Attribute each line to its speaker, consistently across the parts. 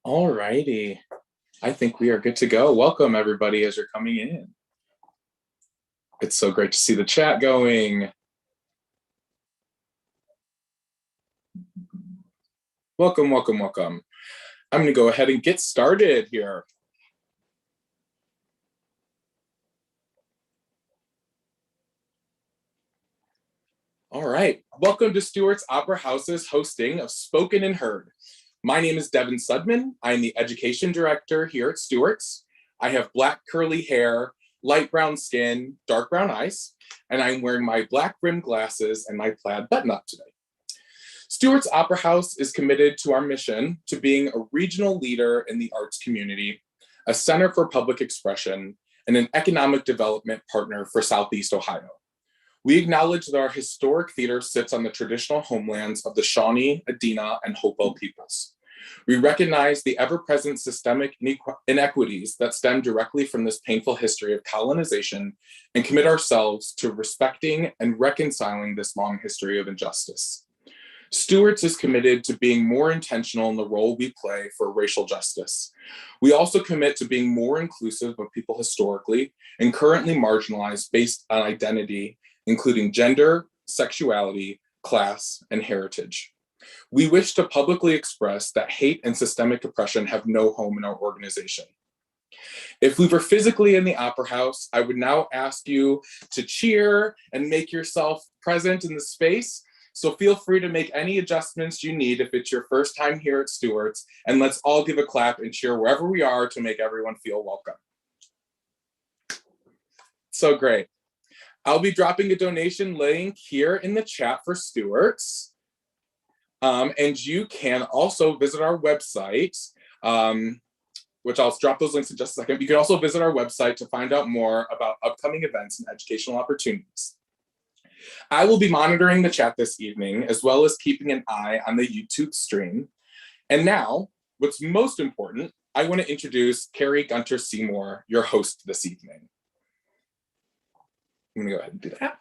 Speaker 1: All righty. I think we are good to go. Welcome, everybody, as you're coming in. It's so great to see the chat going. Welcome, welcome, welcome. I'm going to go ahead and get started here. All right. Welcome to Stewart's Opera House's hosting of Spoken and Heard. My name is Devin Sudman. I'm the Education Director here at Stewart's. I have black curly hair, light brown skin, dark brown eyes, and I'm wearing my black rimmed glasses and my plaid button-up today. Stewart's Opera House is committed to our mission to being a regional leader in the arts community, a center for public expression, and an economic development partner for Southeast Ohio. We acknowledge that our historic theater sits on the traditional homelands of the Shawnee, Adena, and Hopewell peoples. We recognize the ever-present systemic inequities that stem directly from this painful history of colonization and commit ourselves to respecting and reconciling this long history of injustice. Stewart's is committed to being more intentional in the role we play for racial justice. We also commit to being more inclusive of people historically and currently marginalized based on identity, including gender, sexuality, class, and heritage. We wish to publicly express that hate and systemic oppression have no home in our organization. If we were physically in the Opera House, I would now ask you to cheer and make yourself present in the space. So feel free to make any adjustments you need if it's your first time here at Stewart's, and let's all give a clap and cheer wherever we are to make everyone feel welcome. So great. I'll be dropping a donation link here in the chat for Stewart's. And you can also visit our website, which I'll drop those links in just a second. You can also visit our website to find out more about upcoming events and educational opportunities. I will be monitoring the chat this evening, as well as keeping an eye on the YouTube stream. And now, what's most important, I want to introduce Carrie Gunter Seymour, your host this evening. I'm gonna go ahead and do that.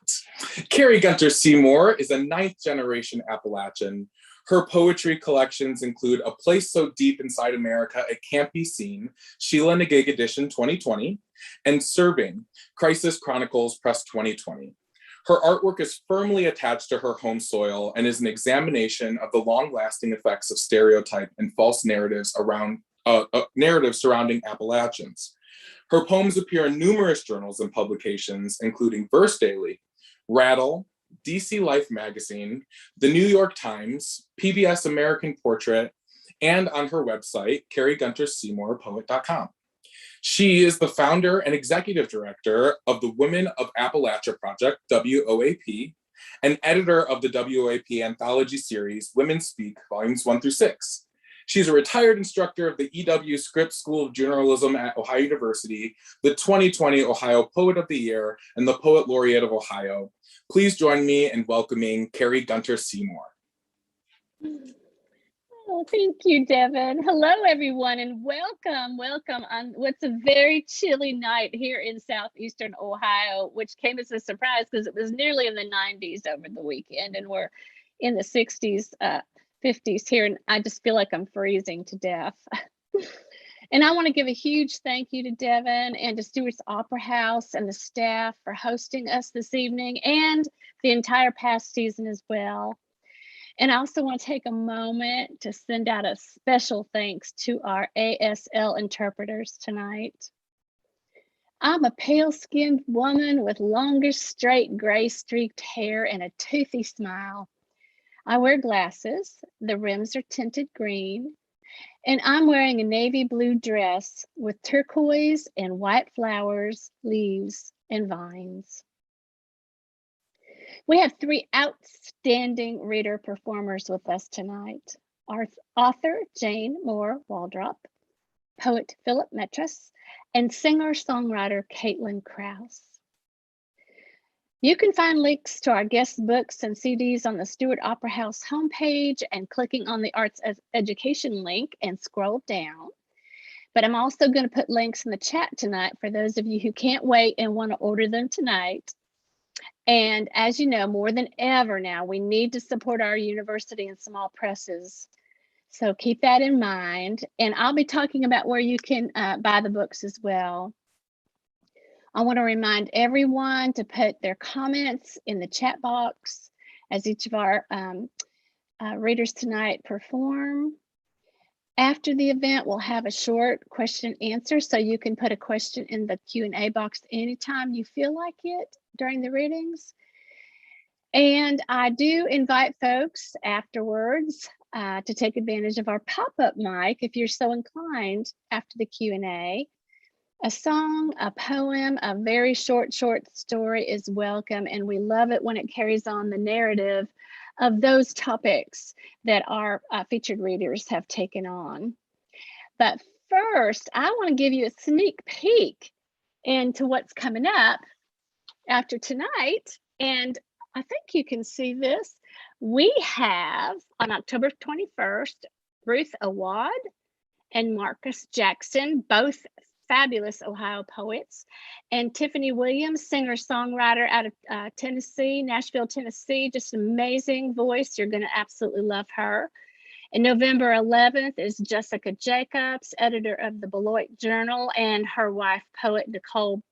Speaker 1: Carrie Gunter Seymour is a 9th generation Appalachian. Her poetry collections include A Place So Deep Inside America It Can't Be Seen, Sheila Nagig Edition 2020, and Serving, Crisis Chronicles Press 2020. Her artwork is firmly attached to her home soil and is an examination of the long-lasting effects of stereotype and false narratives surrounding Appalachians. Her poems appear in numerous journals and publications, including Verse Daily, Rattle, DC Life Magazine, The New York Times, PBS American Portrait, and on her website, carriegunterseymourpoet.com. She is the founder and executive director of the Women of Appalachia Project, WOAP, and editor of the WOAP anthology series, Women Speak, Volumes 1 through 6. She's a retired instructor of the EW Scripps School of Journalism at Ohio University, the 2020 Ohio Poet of the Year, and the Poet Laureate of Ohio. Please join me in welcoming Carrie Gunter Seymour.
Speaker 2: Oh, thank you, Devin. Hello, everyone, and welcome on what's a very chilly night here in southeastern Ohio, which came as a surprise because it was nearly in the 90s over the weekend, and we're in the 60s, 50s here, and I just feel like I'm freezing to death. And I want to give a huge thank you to Devin and to Stewart's Opera House and the staff for hosting us this evening and the entire past season as well. And I also want to take a moment to send out a special thanks to our ASL interpreters tonight. I'm a pale-skinned woman with longer, straight, gray-streaked hair and a toothy smile. I wear glasses, the rims are tinted green, and I'm wearing a navy blue dress with turquoise and white flowers, leaves, and vines. We have 3 outstanding reader performers with us tonight. Our author, Jane Moore Waldrop, poet Phillip Matches, and singer-songwriter Caitlyn Krause. You can find links to our guest books and CDs on the Stewart Opera House homepage and clicking on the Arts Education link and scroll down. But I'm also going to put links in the chat tonight for those of you who can't wait and want to order them tonight. And as you know, more than ever now, we need to support our university and small presses. So keep that in mind. And I'll be talking about where you can buy the books as well. I want to remind everyone to put their comments in the chat box as each of our readers tonight perform. After the event, we'll have a short question answer, so you can put a question in the Q&A box anytime you feel like it during the readings. And I do invite folks afterwards to take advantage of our pop-up mic if you're so inclined after the Q&A. A song, a poem, a very short story is welcome, and we love it when it carries on the narrative of those topics that our featured readers have taken on. But first, I want to give you a sneak peek into what's coming up after tonight. And I think you can see this. We have on October 21st, Ruth Awad and Marcus Jackson, both fabulous Ohio poets, and Tiffany Williams, singer-songwriter out of Tennessee, Nashville, Tennessee, just an amazing voice. You're going to absolutely love her. And November 11th is Jessica Jacobs, editor of the Beloit Journal, and her wife, poet Nicole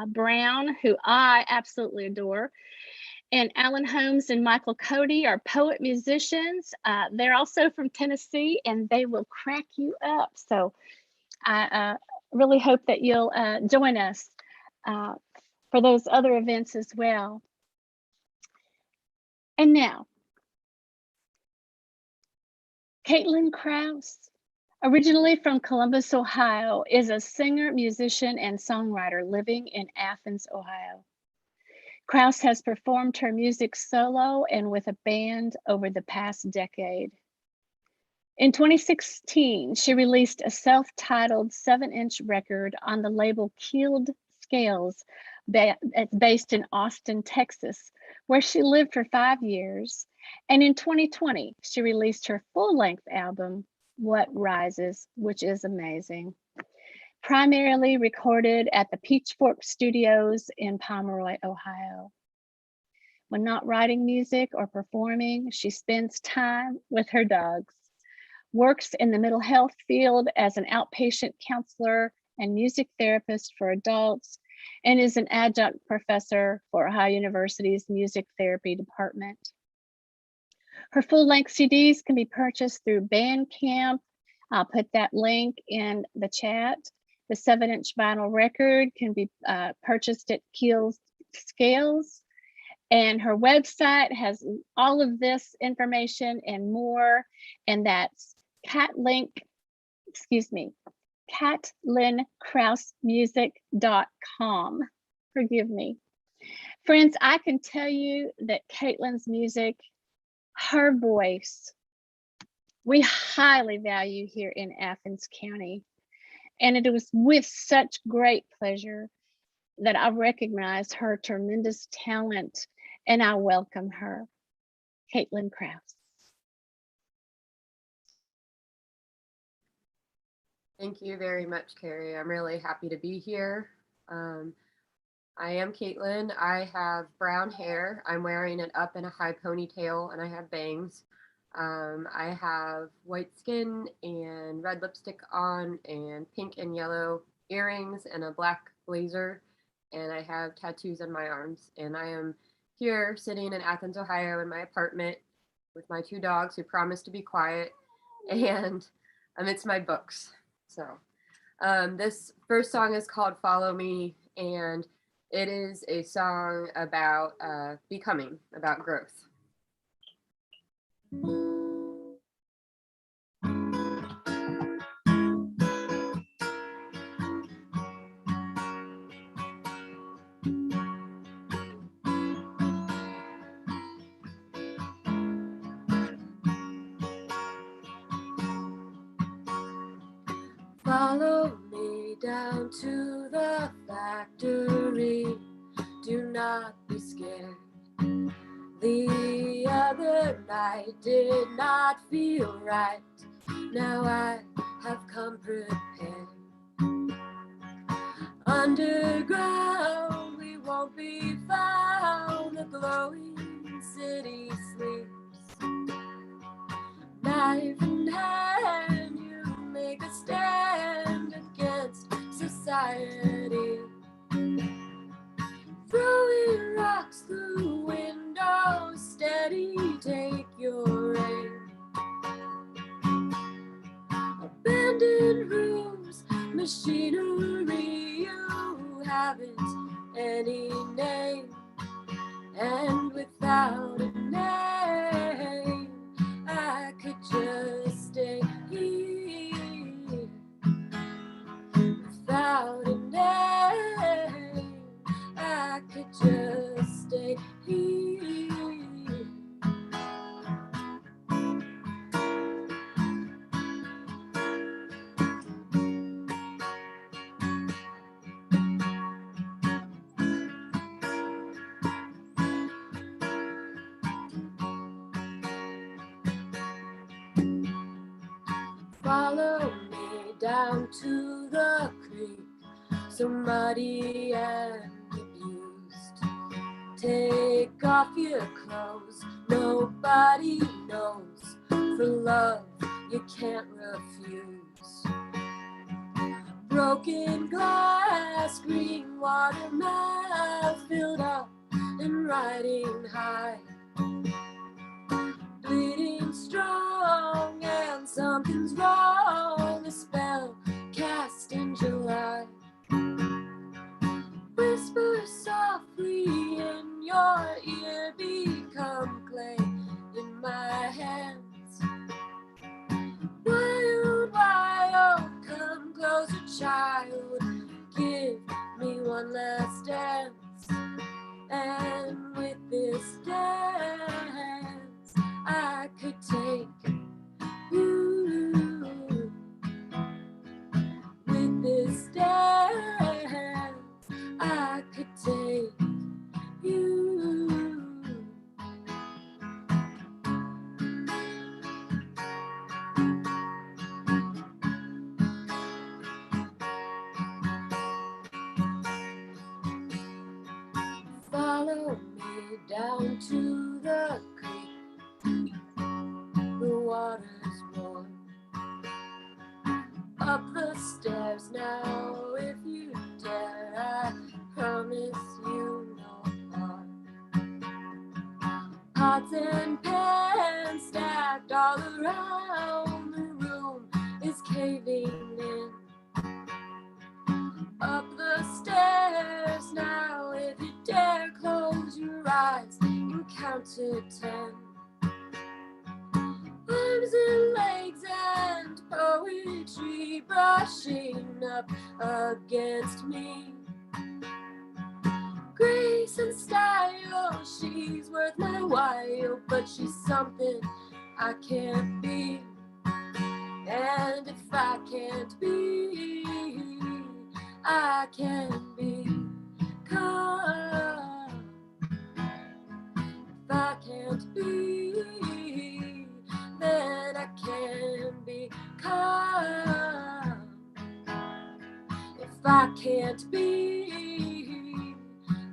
Speaker 2: Brown, who I absolutely adore. And Alan Holmes and Michael Cody are poet musicians. They're also from Tennessee, and they will crack you up. So I really hope that you'll join us for those other events as well. And now, Caitlyn Krause, originally from Columbus, Ohio, is a singer, musician, and songwriter living in Athens, Ohio. Krause has performed her music solo and with a band over the past decade. In 2016, she released a self-titled 7-inch record on the label Keeled Scales, based in Austin, Texas, where she lived for 5 years. And in 2020, she released her full-length album, What Rises, which is amazing. Primarily recorded at the Pitchfork Studios in Pomeroy, Ohio. When not writing music or performing, she spends time with her dogs, works in the mental health field as an outpatient counselor and music therapist for adults, and is an adjunct professor for Ohio University's music therapy department. Her full-length CDs can be purchased through Bandcamp. I'll put that link in the chat. The 7-inch vinyl record can be purchased at Keeled Scales. And her website has all of this information and more. And that's CaitlinKrausemusic.com. Forgive me. Friends, I can tell you that Caitlyn's music, her voice, we highly value here in Athens County. And it was with such great pleasure that I recognize her tremendous talent, and I welcome her. Caitlyn Krause.
Speaker 3: Thank you very much, Carrie. I'm really happy to be here. I am Caitlyn. I have brown hair. I'm wearing it up in a high ponytail, and I have bangs. I have white skin and red lipstick on, and pink and yellow earrings, and a black blazer, and I have tattoos on my arms. And I am here sitting in Athens, Ohio in my apartment with my 2 dogs who promise to be quiet, and amidst my books. So this first song is called Follow Me, and it is a song about becoming, about growth. Follow me down to the factory. Do not be scared. The other night did not feel right. Now I have come prepared. Underground we won't be found. The glowing city sleeps. Knife in hand. machinery, you haven't any name, and without a name, I could just stay here. Without a name, I could just stay here. Follow me down to the creek, so muddy and abused. Take off your clothes, nobody knows. For love you can't refuse. Broken glass, green water mouth filled up and riding high. Bleeding strong and something's wrong. A spell cast in July. Whisper softly in your ear, become clay in my hands. Wild, wild, come closer, child. Give me one last dance. And with this dance, I could take you. With this dance, I could take you. Follow me down to the creek. The water's warm. Up the stairs now, if you dare. I promise you no harm. Pots and pans stacked all around. The room is caving in. Up the stairs now, if you dare, close your eyes and count to 10. Arms and legs and poetry brushing up against me. Grace and style, she's worth my while, but she's something I can't be. And if I can't be, I can be calm. If I can't be, then I can be calm. If I can't be,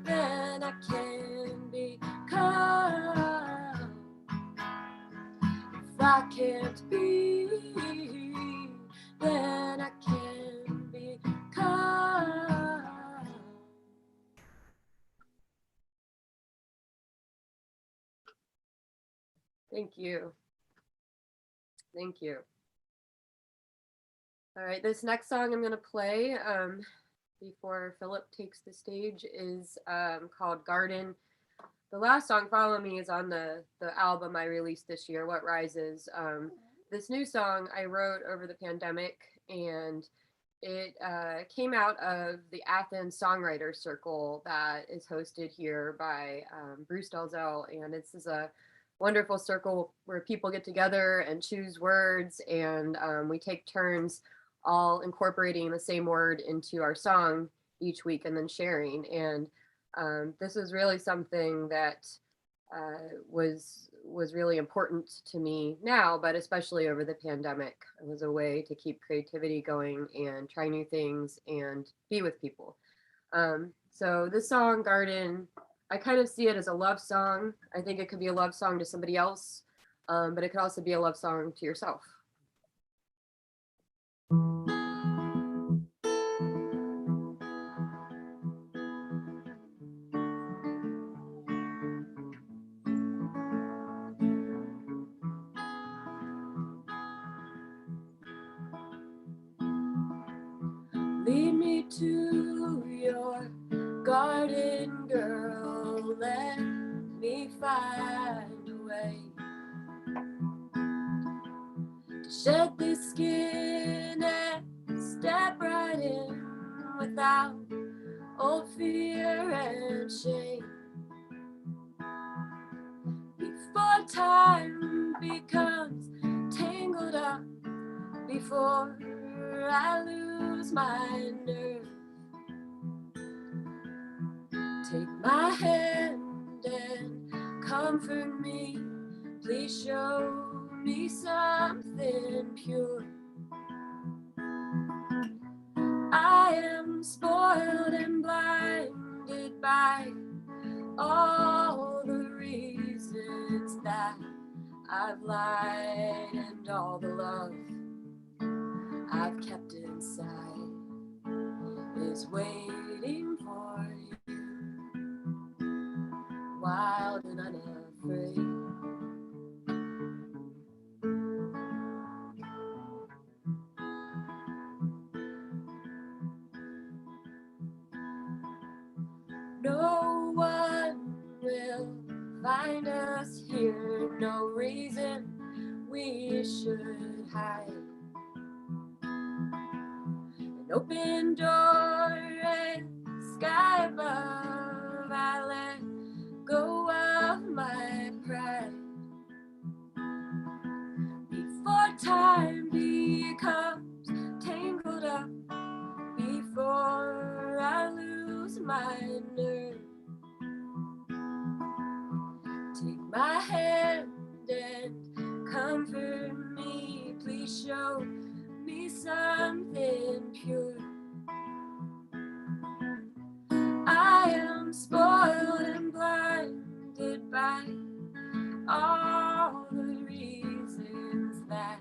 Speaker 3: then I can be calm. If I can't be, then I can be calm. Thank you. Thank you. All right, this next song I'm going to play before Phillip takes the stage is called Garden. The last song, Follow Me, is on the album I released this year, What Rises. This new song I wrote over the pandemic, and it came out of the Athens Songwriter Circle that is hosted here by Bruce Dalzell, and this is a wonderful circle where people get together and choose words, and we take turns all incorporating the same word into our song each week and then sharing. And this was really something that was really important to me now, but especially over the pandemic. It was a way to keep creativity going and try new things and be with people. So this song, Garden, I kind of see it as a love song. I think it could be a love song to somebody else, but it could also be a love song to yourself. find a way to shed this skin and step right in without old fear and shame. Before time becomes tangled up, before I lose my nerve, take my hand and comfort me. Please show me something pure. I am spoiled and blinded by all the reasons that I've lied, and all the love I've kept inside is waiting for you, wild and unafraid. No one will find us here, no reason we should hide. An open door and sky above, I let go of my pride. Before time becomes tangled up, before I lose my nerve, take my hand and comfort me. Please show me something pure. I am spoiled and blinded by all the reasons that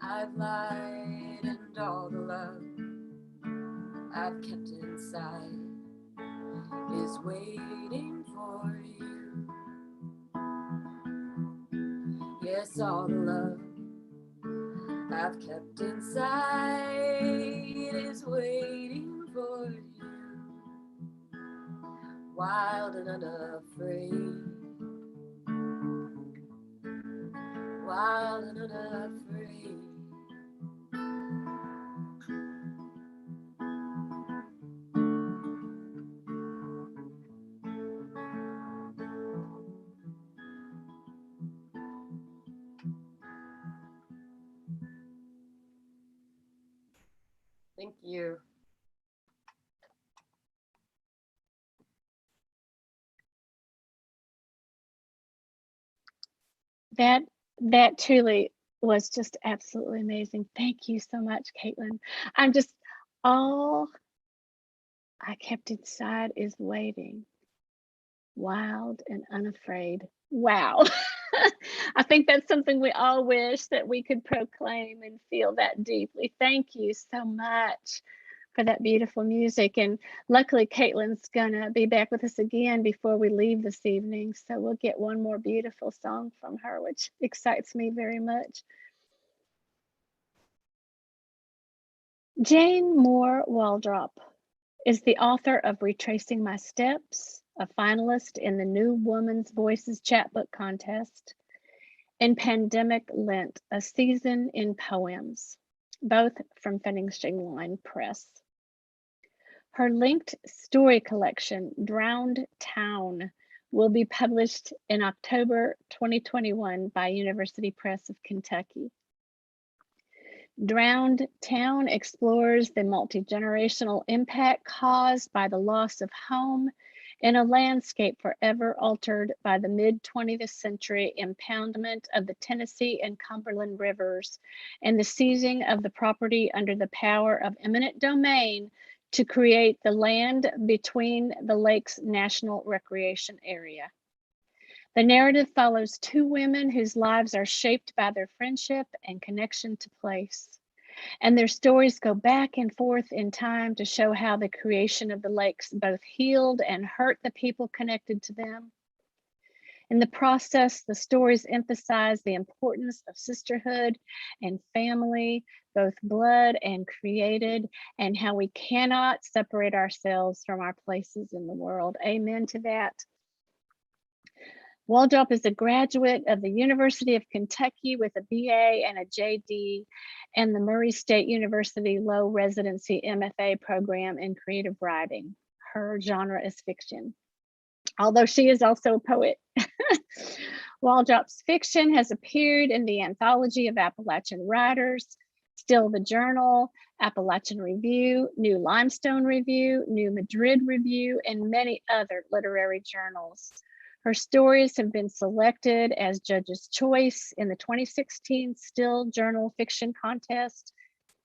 Speaker 3: I've lied, and all the love I've kept inside is waiting for you. Yes, all the love I've kept inside is waiting for you, wild and unafraid, wild and unafraid. Thank you.
Speaker 2: That truly was just absolutely amazing. Thank you so much, Caitlyn. I'm just, all I kept inside is waiting, wild and unafraid. Wow. I think that's something we all wish that we could proclaim and feel that deeply. Thank you so much for that beautiful music. And luckily, Caitlyn's gonna be back with us again before we leave this evening. So we'll get one more beautiful song from her, which excites me very much. Jane Moore Waldrop is the author of Retracing My Steps, a finalist in the New Woman's Voices Chapbook Contest, and Pandemic Lent, a season in poems, both from Finishing Line Press. Her linked story collection, Drowned Town, will be published in October 2021 by University Press of Kentucky. Drowned Town explores the multi-generational impact caused by the loss of home in a landscape forever altered by the mid-20th century impoundment of the Tennessee and Cumberland rivers and the seizing of the property under the power of eminent domain to create the Land Between the Lakes National Recreation Area. The narrative follows two women whose lives are shaped by their friendship and connection to place. And their stories go back and forth in time to show how the creation of the lakes both healed and hurt the people connected to them. In the process, the stories emphasize the importance of sisterhood and family, both blood and created, and how we cannot separate ourselves from our places in the world. Amen to that. Waldrop is a graduate of the University of Kentucky with a BA and a JD and the Murray State University Low Residency MFA program in creative writing. Her genre is fiction, although she is also a poet. Waldrop's fiction has appeared in the Anthology of Appalachian Writers, Still the Journal, Appalachian Review, New Limestone Review, New Madrid Review, and many other literary journals. Her stories have been selected as Judge's Choice in the 2016 Still Journal Fiction Contest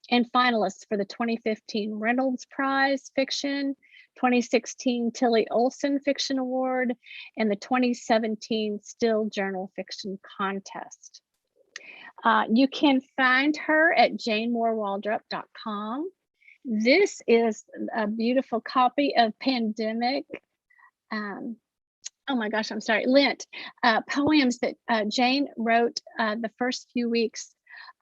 Speaker 2: and finalists for the 2015 Reynolds Prize Fiction, 2016 Tilly Olson Fiction Award, and the 2017 Still Journal Fiction Contest. You can find her at janemorewaldrop.com. This is a beautiful copy of Pandemic. Oh my gosh, I'm sorry, Lent, poems that Jane wrote the first few weeks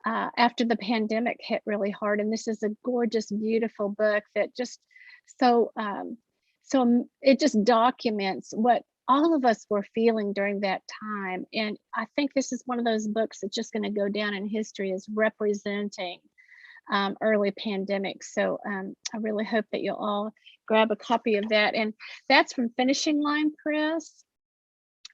Speaker 2: after the pandemic hit really hard. And this is a gorgeous, beautiful book that just so it just documents what all of us were feeling during that time. And I think this is one of those books that's just going to go down in history as representing early pandemic. So I really hope that you'll all grab a copy of that. And that's from Finishing Line Press.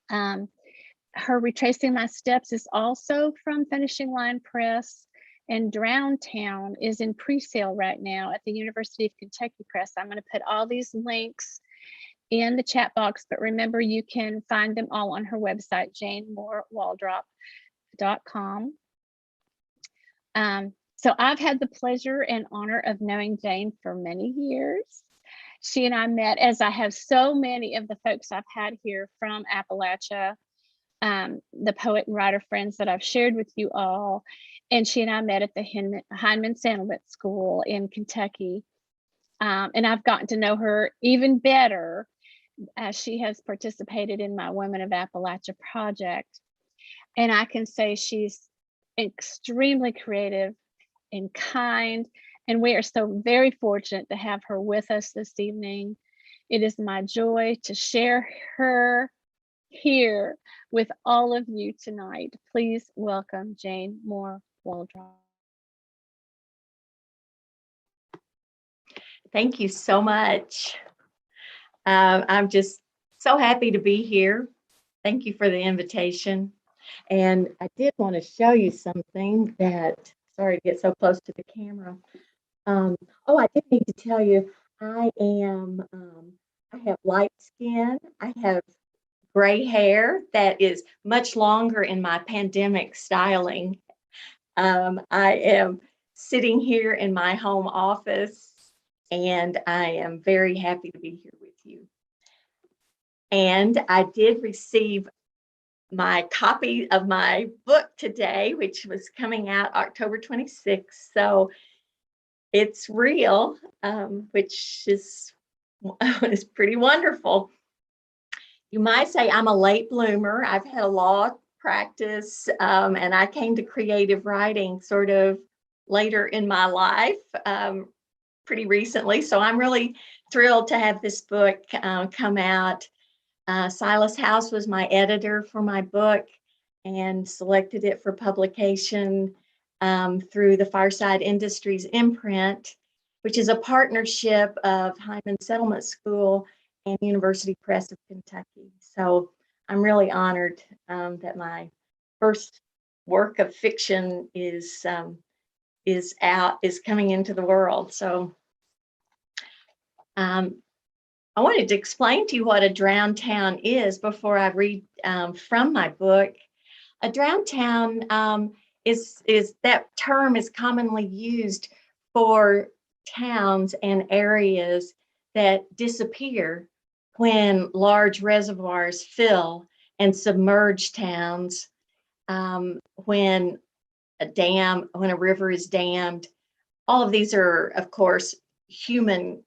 Speaker 2: Her Retracing My Steps is also from Finishing Line Press. And Drowned Town is in pre-sale right now at the University of Kentucky Press. I'm going to put all these links in the chat box, but remember you can find them all on her website, janemorewaldrop.com. So I've had the pleasure and honor of knowing Jane for many years. She and I met, as I have so many of the folks I've had here from Appalachia, the poet and writer friends that I've shared with you all. And she and I met at the Heinemann Sandalwood School in Kentucky. And I've gotten to know her even better as she has participated in my Women of Appalachia project. And I can say she's extremely creative and kind, and we are so very fortunate to have her with us this evening. It is my joy to share her here with all of you tonight. Please welcome Jane Moore Waldrop.
Speaker 4: Thank you so much. I'm just so happy to be here. Thank you for the invitation. And I did want to show you something that, sorry to get so close to the camera. Oh, I did need to tell you, I have light skin. I have gray hair that is much longer in my pandemic styling. I am sitting here in my home office, and I am very happy to be here with you. And I did receive my copy of my book today, which was coming out October 26th. So it's real, which is pretty wonderful. You might say I'm a late bloomer. I've had a law practice, and I came to creative writing sort of later in my life, pretty recently. So I'm really thrilled to have this book come out. Silas House was my editor for my book and selected it for publication through the Fireside Industries imprint, which is a partnership of Hyman Settlement School and University Press of Kentucky. So I'm really honored that my first work of fiction is coming into the world. So I wanted to explain to you what a drowned town is before I read from my book. A drowned town is that term is commonly used for towns and areas that disappear when large reservoirs fill and submerge towns, when a river is dammed. All of these are, of course, human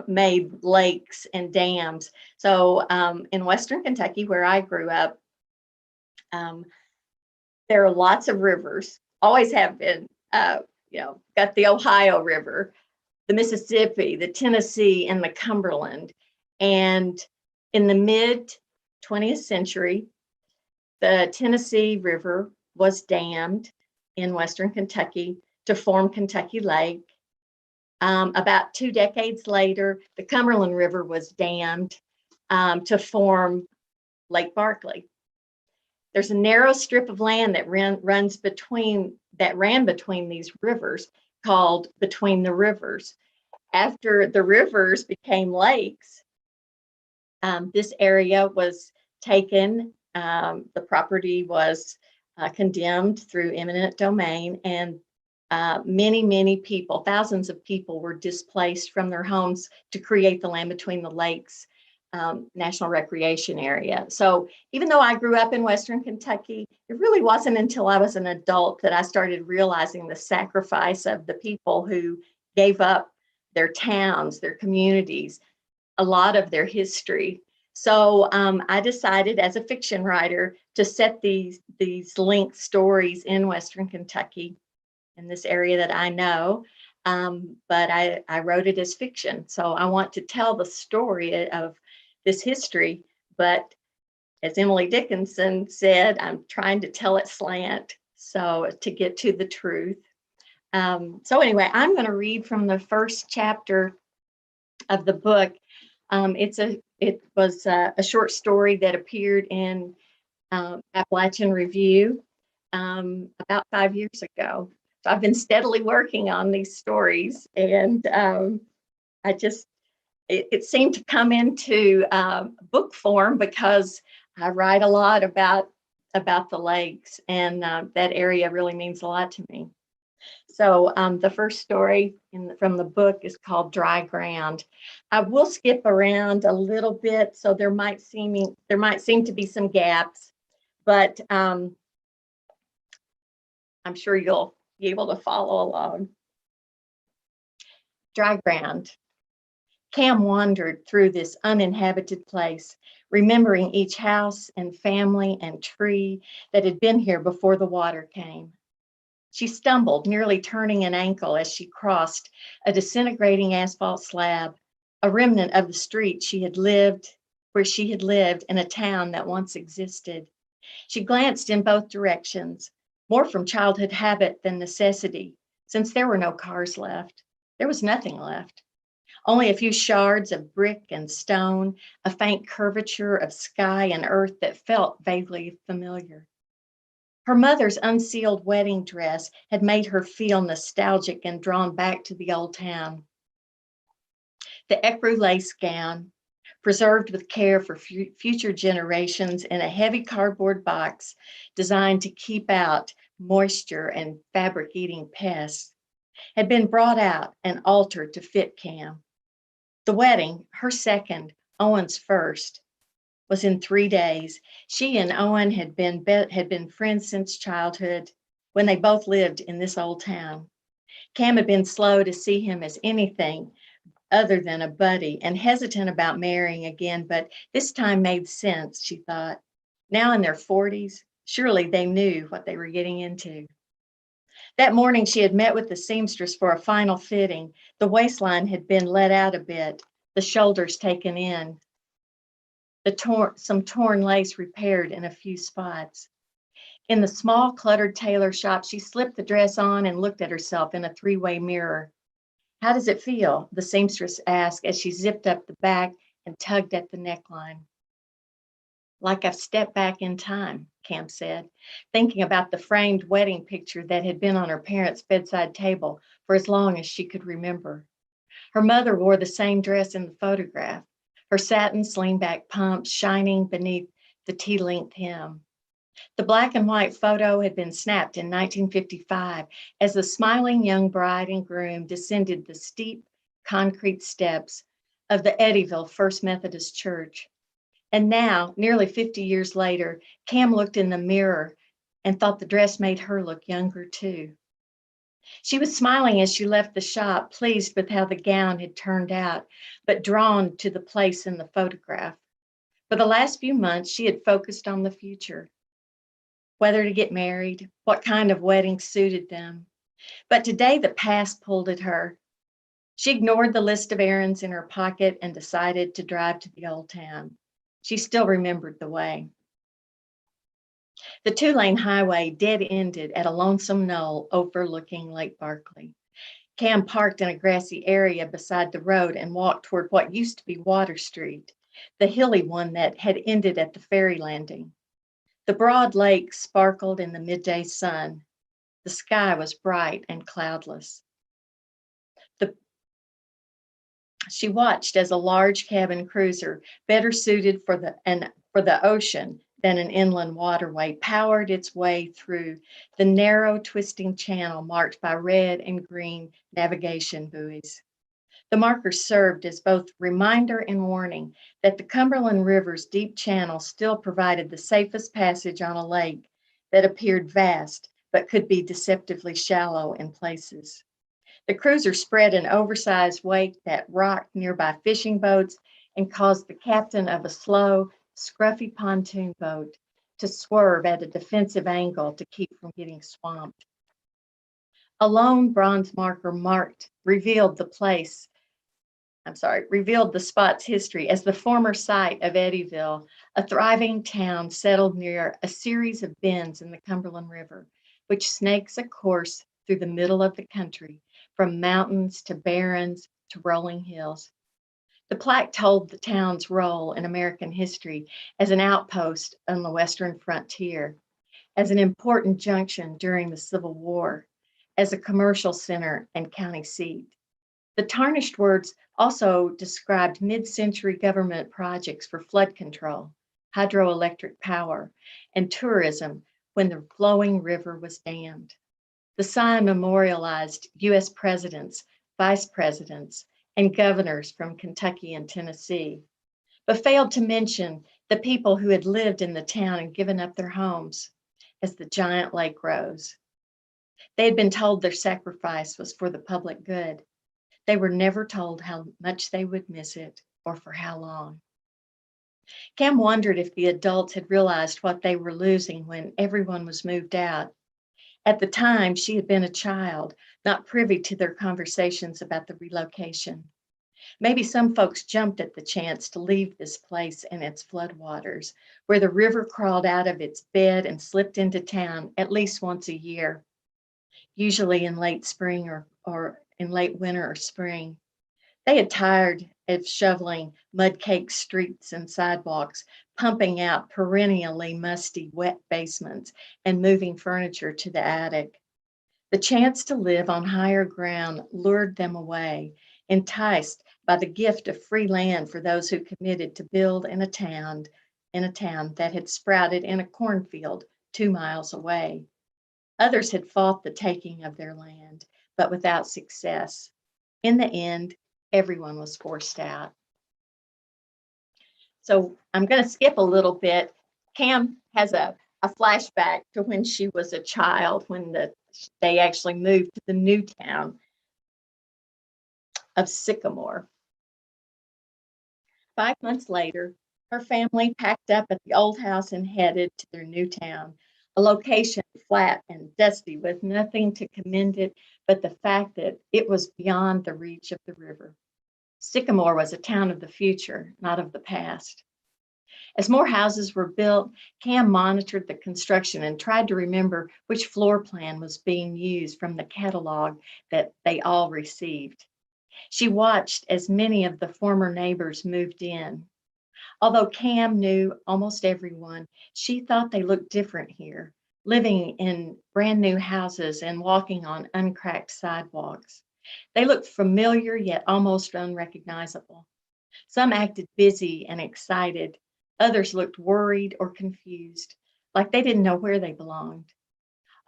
Speaker 4: made lakes and dams. So in Western Kentucky, where I grew up, there are lots of rivers, always have been, got the Ohio River, the Mississippi, the Tennessee, and the Cumberland. And in the mid 20th century, the Tennessee River was dammed in Western Kentucky to form Kentucky Lake. About 2 decades later, the Cumberland River was dammed to form Lake Barkley. There's a narrow strip of land that ran between these rivers called Between the Rivers. After the rivers became lakes, this area was taken. The property was condemned through eminent domain, and many people, thousands of people, were displaced from their homes to create the Land Between the Lakes National Recreation Area. So even though I grew up in Western Kentucky, it really wasn't until I was an adult that I started realizing the sacrifice of the people who gave up their towns, their communities, a lot of their history. So I decided as a fiction writer to set these linked stories in Western Kentucky, in this area that I know, but I wrote it as fiction. So I want to tell the story of this history, but as Emily Dickinson said, I'm trying to tell it slant, so to get to the truth. So anyway, I'm going to read from the first chapter of the book. It was a short story that appeared in Appalachian Review about 5 years ago. So I've been steadily working on these stories, and it seemed to come into book form because I write a lot about the lakes, and that area really means a lot to me. So the first story from the book is called Dry Ground. I will skip around a little bit, so there might seem to be some gaps, but I'm sure you'll be able to follow along. Dry Ground. Cam wandered through this uninhabited place, remembering each house and family and tree that had been here before the water came. She stumbled, nearly turning an ankle as she crossed a disintegrating asphalt slab, a remnant of the street where she had lived in a town that once existed. She glanced in both directions, more from childhood habit than necessity, since there were no cars left. There was nothing left. Only a few shards of brick and stone, a faint curvature of sky and earth that felt vaguely familiar. Her mother's unsealed wedding dress had made her feel nostalgic and drawn back to the old town. The ecru lace gown, preserved with care for future generations in a heavy cardboard box designed to keep out moisture and fabric-eating pests, had been brought out and altered to fit Cam. The wedding, her second, Owen's first, was in 3 days. She and Owen had been friends since childhood when they both lived in this old town. Cam had been slow to see him as anything other than a buddy and hesitant about marrying again, but this time made sense, she thought. Now in their 40s, surely they knew what they were getting into. That morning, she had met with the seamstress for a final fitting. The waistline had been let out a bit, the shoulders taken in, some torn lace repaired in a few spots. In the small, cluttered tailor shop, she slipped the dress on and looked at herself in a three-way mirror. "How does it feel?" the seamstress asked as she zipped up the back and tugged at the neckline. "Like I've stepped back in time," Cam said, thinking about the framed wedding picture that had been on her parents' bedside table for as long as she could remember. Her mother wore the same dress in the photograph, her satin sling-back pumps shining beneath the tea-length hem. The black and white photo had been snapped in 1955 as the smiling young bride and groom descended the steep concrete steps of the Eddyville First Methodist Church. And now, nearly 50 years later, Cam looked in the mirror and thought the dress made her look younger too. She was smiling as she left the shop, pleased with how the gown had turned out, but drawn to the place in the photograph. For the last few months, she had focused on the future, whether to get married, what kind of wedding suited them. But today the past pulled at her. She ignored the list of errands in her pocket and decided to drive to the old town. She still remembered the way. The 2-lane highway dead-ended at a lonesome knoll overlooking Lake Barkley. Cam parked in a grassy area beside the road and walked toward what used to be Water Street, the hilly one that had ended at the ferry landing. The broad lake sparkled in the midday sun. The sky was bright and cloudless. She watched as a large cabin cruiser, better suited for the ocean than an inland waterway, powered its way through the narrow, twisting channel marked by red and green navigation buoys. The markers served as both reminder and warning that the Cumberland River's deep channel still provided the safest passage on a lake that appeared vast but could be deceptively shallow in places. The cruiser spread an oversized wake that rocked nearby fishing boats and caused the captain of a slow, scruffy pontoon boat to swerve at a defensive angle to keep from getting swamped. A lone bronze marker revealed the spot's history as the former site of Eddyville, a thriving town settled near a series of bends in the Cumberland River, which snakes a course through the middle of the country, from mountains to barrens to rolling hills. The plaque told the town's role in American history as an outpost on the western frontier, as an important junction during the Civil War, as a commercial center and county seat. The tarnished words also described mid-century government projects for flood control, hydroelectric power, and tourism when the flowing river was dammed. The sign memorialized U.S. presidents, vice presidents, and governors from Kentucky and Tennessee, but failed to mention the people who had lived in the town and given up their homes as the giant lake rose. They had been told their sacrifice was for the public good. They were never told how much they would miss it or for how long. Cam wondered if the adults had realized what they were losing when everyone was moved out. At the time, she had been a child, not privy to their conversations about the relocation. Maybe some folks jumped at the chance to leave this place and its floodwaters, where the river crawled out of its bed and slipped into town at least once a year, usually in late spring or in late winter or spring. They had tired of shoveling mud-caked streets and sidewalks, pumping out perennially musty, wet basements, and moving furniture to the attic. The chance to live on higher ground lured them away, enticed by the gift of free land for those who committed to build in a town that had sprouted in a cornfield 2 miles away. Others had fought the taking of their land, but without success. In the end, everyone was forced out. So I'm going to skip a little bit. Cam has a flashback to when she was a child, when they actually moved to the new town of Sycamore. 5 months later, her family packed up at the old house and headed to their new town, a location flat and dusty with nothing to commend it but the fact that it was beyond the reach of the river. Sycamore was a town of the future, not of the past. As more houses were built, Cam monitored the construction and tried to remember which floor plan was being used from the catalog that they all received. She watched as many of the former neighbors moved in. Although Cam knew almost everyone, she thought they looked different here, living in brand new houses and walking on uncracked sidewalks. They looked familiar yet almost unrecognizable. Some acted busy and excited. Others looked worried or confused, like they didn't know where they belonged.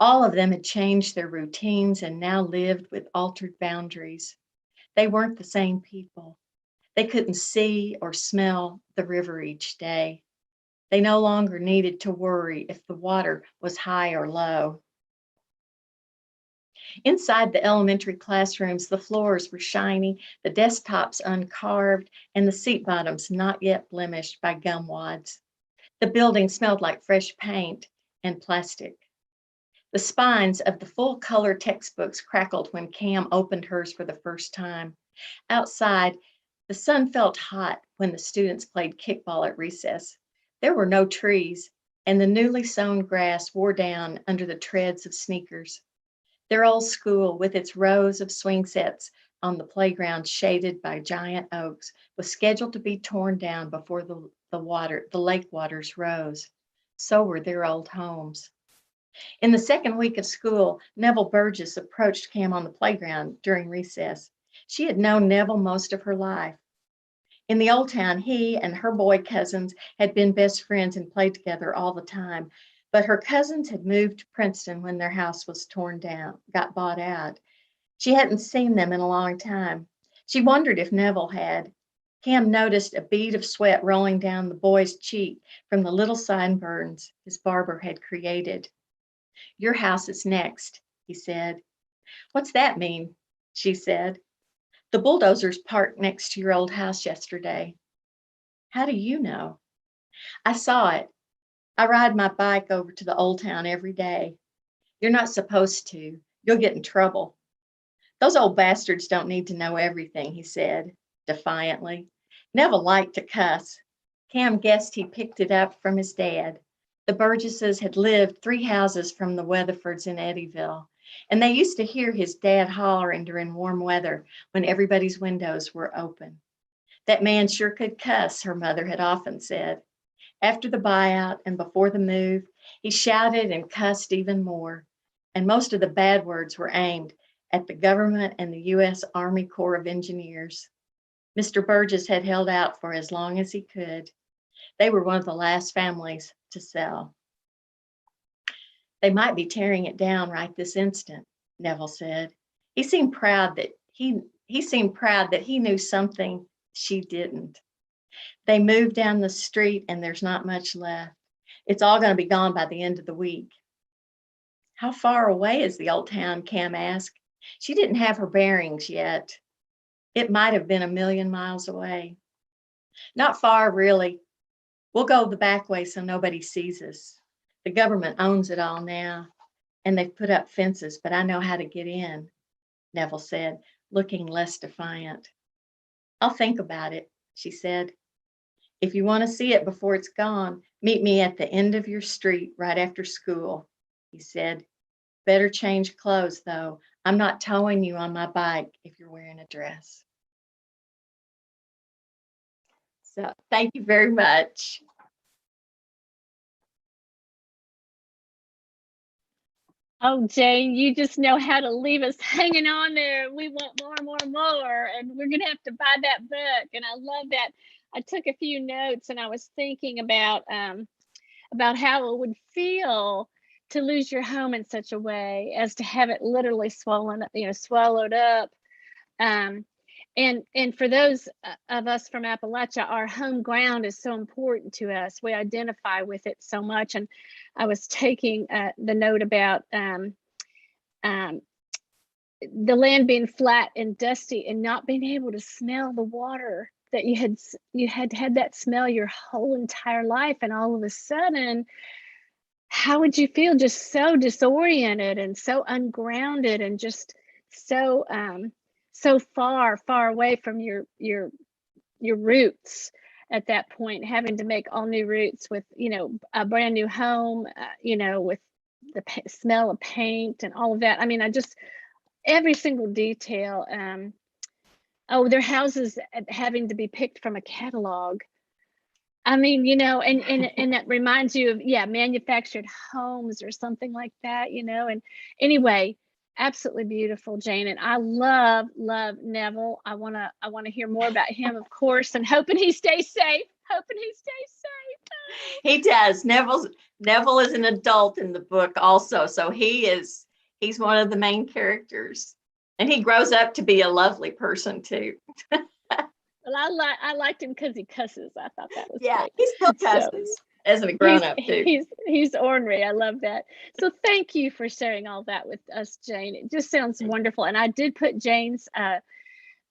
Speaker 4: All of them had changed their routines and now lived with altered boundaries. They weren't the same people. They couldn't see or smell the river each day. They no longer needed to worry if the water was high or low. Inside the elementary classrooms, the floors were shiny, the desktops uncarved, and the seat bottoms not yet blemished by gum wads. The building smelled like fresh paint and plastic. The spines of the full-color textbooks crackled when Cam opened hers for the first time. Outside, the sun felt hot when the students played kickball at recess. There were no trees, and the newly sown grass wore down under the treads of sneakers. Their old school, with its rows of swing sets on the playground shaded by giant oaks, was scheduled to be torn down before the lake waters rose. So were their old homes. In the second week of school, Neville Burgess approached Cam on the playground during recess. She had known Neville most of her life. In the old town, he and her boy cousins had been best friends and played together all the time. But her cousins had moved to Princeton when their house was torn down, got bought out. She hadn't seen them in a long time. She wondered if Neville had. Cam noticed a bead of sweat rolling down the boy's cheek from the little sunburns his barber had created. "Your house is next," he said. "What's that mean?" she said. "The bulldozers parked next to your old house yesterday." "How do you know?" "I saw it. I ride my bike over to the old town every day." "You're not supposed to. You'll get in trouble." "Those old bastards don't need to know everything," he said defiantly. Neville liked to cuss. Cam guessed he picked it up from his dad. The Burgesses had lived 3 houses from the Weatherfords in Eddyville, and they used to hear his dad hollering during warm weather when everybody's windows were open. "That man sure could cuss," her mother had often said. After the buyout and before the move, he shouted and cussed even more, and most of the bad words were aimed at the government and the U.S. Army Corps of Engineers. Mr. Burgess had held out for as long as he could. They were one of the last families to sell. "They might be tearing it down right this instant," Neville said. He seemed proud that he knew something she didn't. "They moved down the street and there's not much left. It's all going to be gone by the end of the week." "How far away is the old town?" Cam asked. She didn't have her bearings yet. It might have been 1,000,000 miles away. "Not far, really. We'll go the back way so nobody sees us. The government owns it all now, and they've put up fences, but I know how to get in," Neville said, looking less defiant. "I'll think about it," she said. "If you want to see it before it's gone, meet me at the end of your street right after school," he said. "Better change clothes, though. I'm not towing you on my bike if you're wearing a dress." So thank you very much.
Speaker 2: Oh, Jane, you just know how to leave us hanging on there. We want more, more, more, and we're gonna have to buy that book. And I love that. I took a few notes, and I was thinking about how it would feel to lose your home in such a way as to have it literally swallowed up. And for those of us from Appalachia, our home ground is so important to us. We identify with it so much. And I was taking the note about the land being flat and dusty and not being able to smell the water, that you had that smell your whole entire life, and all of a sudden, how would you feel? Just so disoriented and so ungrounded and just so far away from your roots at that point, having to make all new roots with a brand new home, with the smell of paint and all of that. I mean, every single detail. Their houses having to be picked from a catalog. I mean, and that reminds you of manufactured homes or something like that, and anyway, absolutely beautiful, Jane. And I love Neville. I want to hear more about him, of course, and hoping he stays safe.
Speaker 4: He does. Neville is an adult in the book also, so he's one of the main characters, and he grows up to be a lovely person too.
Speaker 2: Well, I liked him because he cusses. I thought that was
Speaker 4: great.
Speaker 2: He
Speaker 4: still cusses as a grown-up too.
Speaker 2: He's ornery. I love that. So thank you for sharing all that with us, Jane. It just sounds wonderful. And I did put Jane's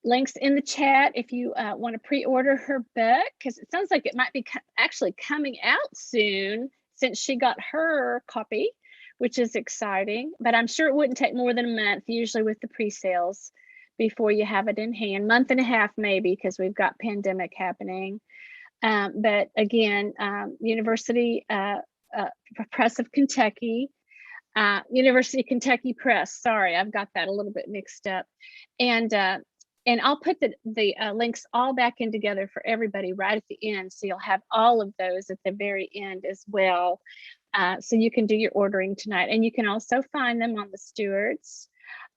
Speaker 2: links in the chat if you want to pre-order her book, because it sounds like it might be actually coming out soon since she got her copy, which is exciting. But I'm sure it wouldn't take more than a month, usually with the pre-sales, before you have it in hand. Month and a half maybe, because we've got pandemic happening. But again, University Press of Kentucky, University of Kentucky Press. Sorry, I've got that a little bit mixed up. And I'll put the links all back in together for everybody right at the end. So you'll have all of those at the very end as well. So you can do your ordering tonight. And you can also find them on the Stewart's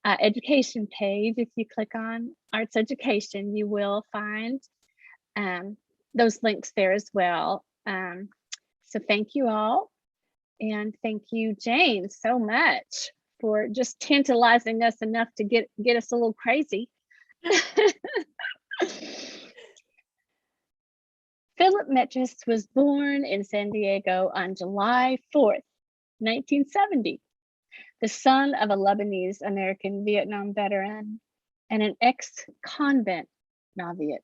Speaker 2: education page. If you click on Arts Education, you will find those links there as well. So thank you all. And thank you, Jane, so much for just tantalizing us enough to get us a little crazy. Phillip Matches was born in San Diego on July 4th, 1970, the son of a Lebanese American Vietnam veteran and an ex-convent novitiate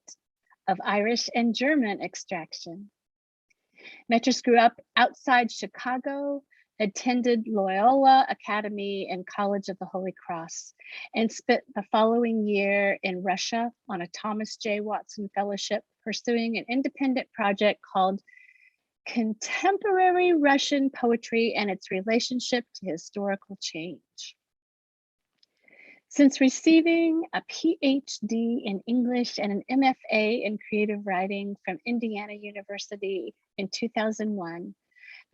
Speaker 2: of Irish and German extraction. Metris grew up outside Chicago, attended Loyola Academy and College of the Holy Cross, and spent the following year in Russia on a Thomas J. Watson Fellowship, pursuing an independent project called Contemporary Russian Poetry and its Relationship to Historical Change. Since receiving a PhD in English and an MFA in creative writing from Indiana University in 2001,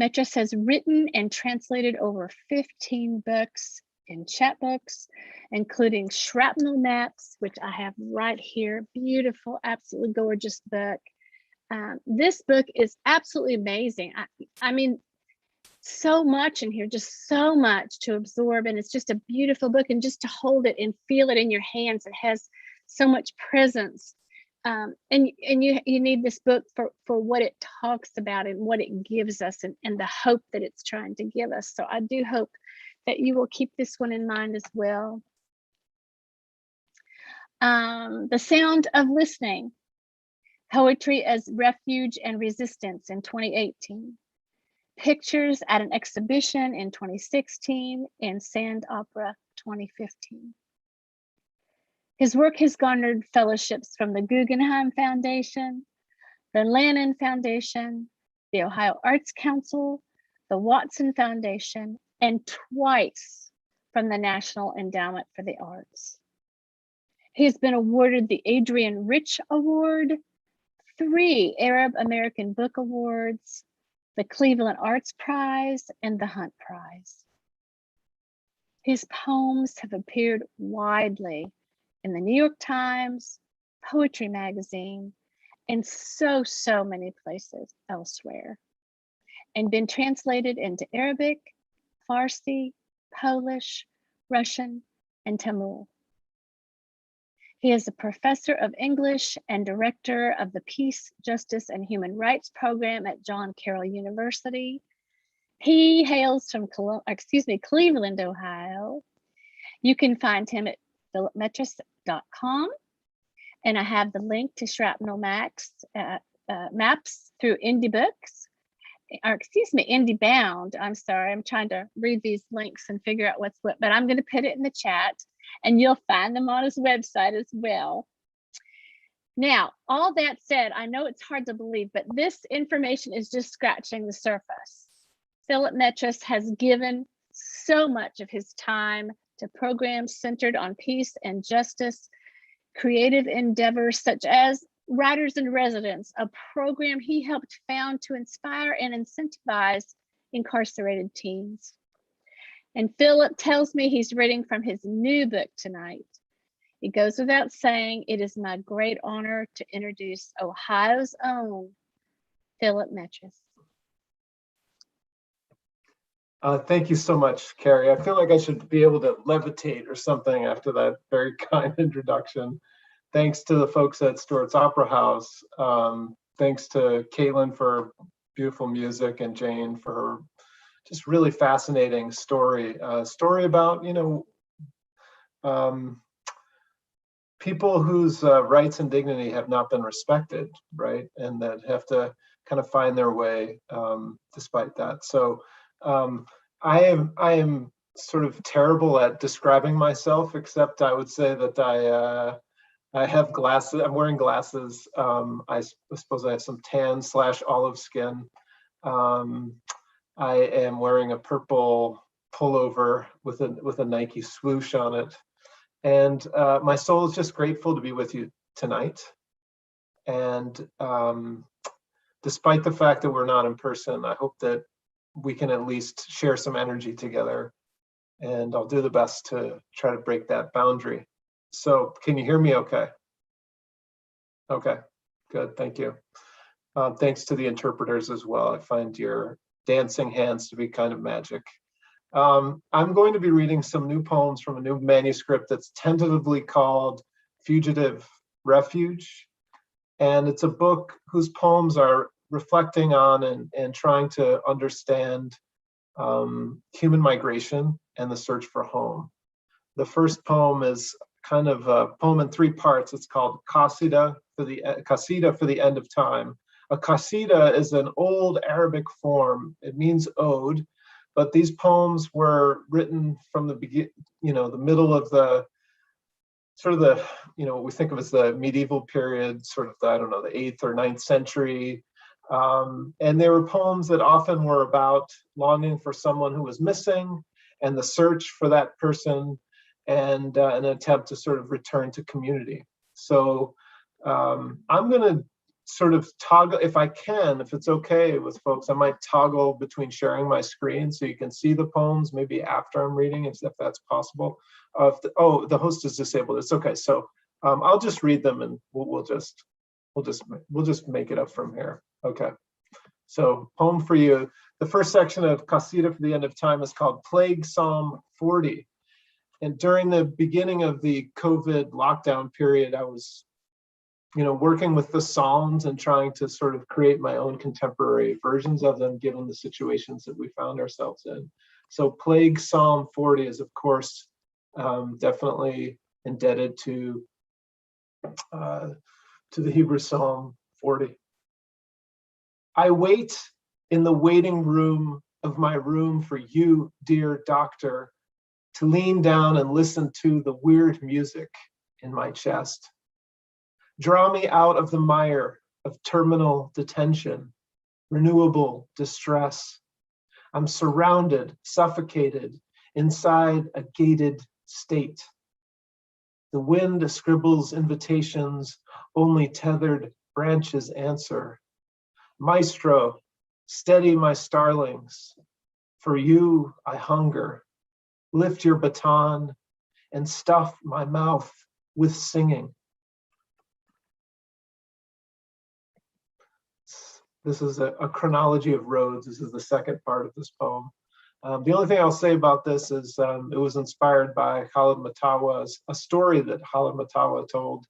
Speaker 2: Metris has written and translated over 15 books in chapbooks, including Shrapnel Maps, which I have right here. Beautiful, absolutely gorgeous book. This book is absolutely amazing. I mean, so much in here, just so much to absorb, and it's just a beautiful book, and just to hold it and feel it in your hands, it has so much presence. And you need this book for what it talks about and what it gives us, and the hope that it's trying to give us. So I do hope that you will keep this one in mind as well. The Sound of Listening, Poetry as Refuge and Resistance in 2018. Pictures at an exhibition in 2016 in Sand Opera 2015. His work has garnered fellowships from the Guggenheim Foundation, the Lannan Foundation, the Ohio Arts Council, the Watson Foundation, and twice from the National Endowment for the Arts. He has been awarded the Adrian Rich Award, 3 Arab American Book Awards, the Cleveland Arts Prize, and the Hunt Prize. His poems have appeared widely in the New York Times, Poetry Magazine, and so many places elsewhere, and been translated into Arabic, Farsi, Polish, Russian, and Tamil. He is a professor of English and director of the Peace, Justice, and Human Rights program at John Carroll University. He hails from Cleveland, Ohio. You can find him at phillipmatches.com, and I have the link to Shrapnel Maps through Indie Books, or Indie Bound. I'm sorry, I'm trying to read these links and figure out what's what, but I'm going to put it in the chat, and you'll find them on his website as well. Now, all that said, I know it's hard to believe, but this information is just scratching the surface. Phillip Matches has given so much of his time to programs centered on peace and justice, creative endeavors such as Writers in Residence, a program he helped found to inspire and incentivize incarcerated teens. And Phillip tells me he's reading from his new book tonight. It goes without saying, it is my great honor to introduce Ohio's own Phillip Matches.
Speaker 5: Thank you so much, Carrie. I feel like I should be able to levitate or something after that very kind introduction. Thanks to the folks at Stewart's Opera House. Thanks to Caitlyn for beautiful music, and Jane for her just really fascinating story. Story about, people whose rights and dignity have not been respected, right? And that have to kind of find their way despite that. So I am sort of terrible at describing myself, except I would say that I have glasses. I'm wearing glasses. I suppose I have some tan/olive skin. I am wearing a purple pullover with a Nike swoosh on it. And my soul is just grateful to be with you tonight. And despite the fact that we're not in person, I hope that we can at least share some energy together. And I'll do the best to try to break that boundary. So can you hear me okay? Okay, good, thank you. Thanks to the interpreters as well. I find your dancing hands to be kind of magic. I'm going to be reading some new poems from a new manuscript that's tentatively called Fugitive Refuge. And it's a book whose poems are reflecting on and trying to understand human migration and the search for home. The first poem is kind of a poem in 3 parts. It's called Qasida for the End of Time. A qasida is an old Arabic form. It means ode, but these poems were written from the the middle of the what we think of as the medieval period, sort of the 8th or 9th century. And they were poems that often were about longing for someone who was missing and the search for that person and an attempt to sort of return to community. So I'm going to sort of toggle, if I can, if it's okay with folks, I might toggle between sharing my screen so you can see the poems maybe after I'm reading, if that's possible. The host is disabled. It's okay. So I'll just read them and we'll just make it up from here. Okay. So poem for you. The first section of Qasida for the End of Time is called Plague Psalm 40. And during the beginning of the COVID lockdown period, I was working with the Psalms and trying to sort of create my own contemporary versions of them, given the situations that we found ourselves in. So Plague Psalm 40 is, of course, definitely indebted to the Hebrew Psalm 40. I wait in the waiting room of my room for you, dear doctor, to lean down and listen to the weird music in my chest. Draw me out of the mire of terminal detention, renewable distress. I'm surrounded, suffocated, inside a gated state. The wind scribbles invitations, only tethered branches answer. Maestro, steady my starlings. For you I hunger. Lift your baton and stuff my mouth with singing. This is a chronology of Rhodes. This is the second part of this poem. The only thing I'll say about this is it was inspired by Khalid Matawa's, a story that Khalid Matawa told,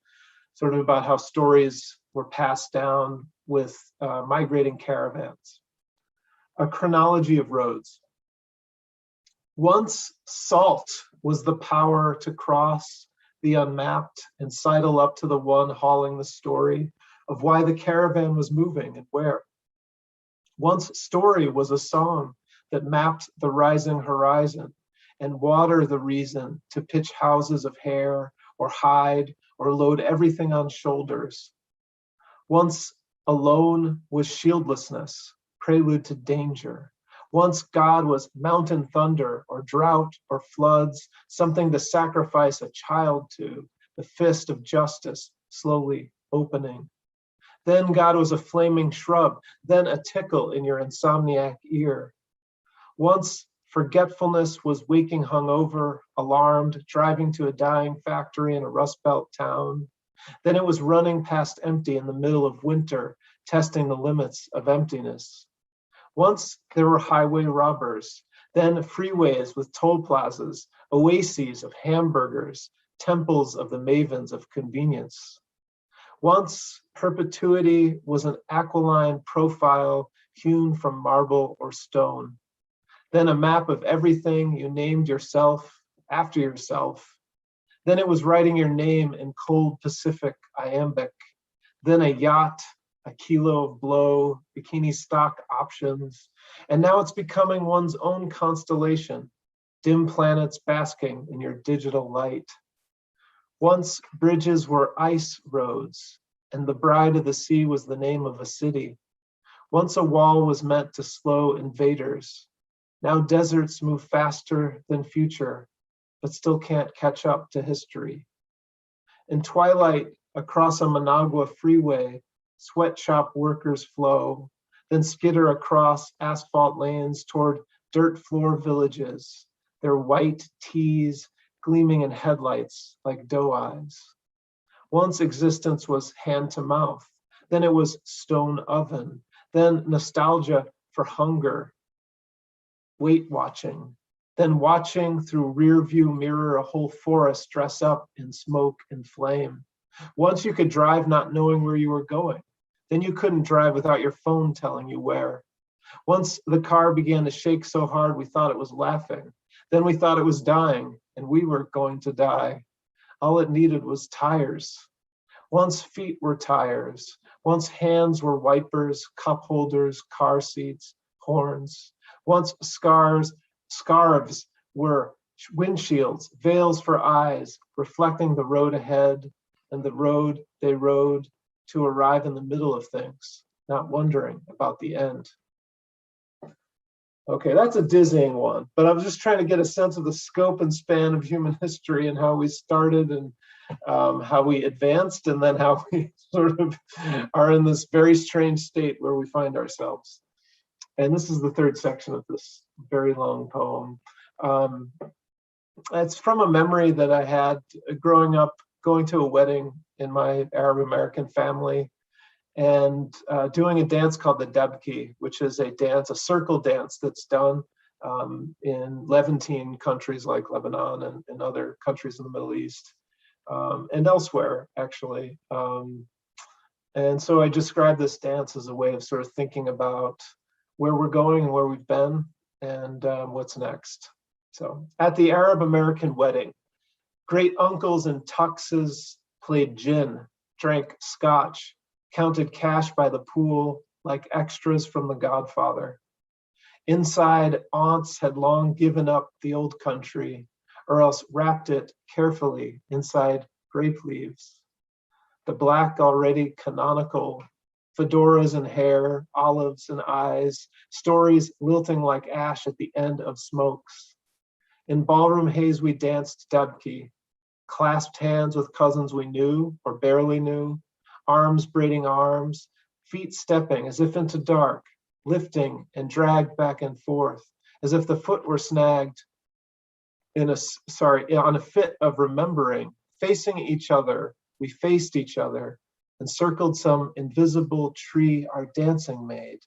Speaker 5: sort of about how stories were passed down with migrating caravans. A chronology of Rhodes. Once salt was the power to cross the unmapped and sidle up to the one hauling the story of why the caravan was moving and where. Once story was a song that mapped the rising horizon and water the reason to pitch houses of hair or hide or load everything on shoulders. Once alone was shieldlessness, prelude to danger. Once God was mountain thunder or drought or floods, something to sacrifice a child to, the fist of justice slowly opening. Then God was a flaming shrub, then a tickle in your insomniac ear. Once forgetfulness was waking hungover, alarmed, driving to a dying factory in a Rust Belt town. Then it was running past empty in the middle of winter, testing the limits of emptiness. Once there were highway robbers, then freeways with toll plazas, oases of hamburgers, temples of the mavens of convenience. Once perpetuity was an aquiline profile hewn from marble or stone. Then a map of everything you named yourself after yourself. Then it was writing your name in cold Pacific iambic. Then a yacht, a kilo of blow, bikini stock options. And now it's becoming one's own constellation, dim planets basking in your digital light. Once bridges were ice roads, and the bride of the sea was the name of a city. Once a wall was meant to slow invaders. Now deserts move faster than future, but still can't catch up to history. In twilight, across a Managua freeway, sweatshop workers flow, then skitter across asphalt lanes toward dirt floor villages, their white tees gleaming in headlights like doe eyes. Once existence was hand to mouth, then it was stone oven, then nostalgia for hunger, weight watching, then watching through rear view mirror a whole forest dress up in smoke and flame. Once you could drive not knowing where you were going, then you couldn't drive without your phone telling you where. Once the car began to shake so hard we thought it was laughing, then we thought it was dying and we were going to die. All it needed was tires. Once feet were tires, once hands were wipers, cup holders, car seats, horns. Once scarves were windshields, veils for eyes, reflecting the road ahead and the road they rode to arrive in the middle of things, not wondering about the end. Okay, that's a dizzying one, but I was just trying to get a sense of the scope and span of human history and how we started and how we advanced, and then how we sort of are in this very strange state where we find ourselves. And this is the third section of this very long poem. It's from a memory that I had growing up, going to a wedding in my Arab American family, and doing a dance called the Debki, which is a dance, a circle dance that's done in Levantine countries like Lebanon and other countries in the Middle East, and elsewhere, actually. And so I describe this dance as a way of sort of thinking about where we're going and where we've been and what's next. So at the Arab American wedding, great uncles in tuxes played gin, drank scotch, counted cash by the pool like extras from The Godfather. Inside, aunts had long given up the old country, or else wrapped it carefully inside grape leaves. The black already canonical, fedoras and hair, olives and eyes, stories lilting like ash at the end of smokes. In ballroom haze we danced Debki, clasped hands with cousins we knew or barely knew, arms braiding arms, feet stepping as if into dark, lifting and dragged back and forth, as if the foot were snagged on a fit of remembering. Facing each other, we faced each other and circled some invisible tree our dancing made,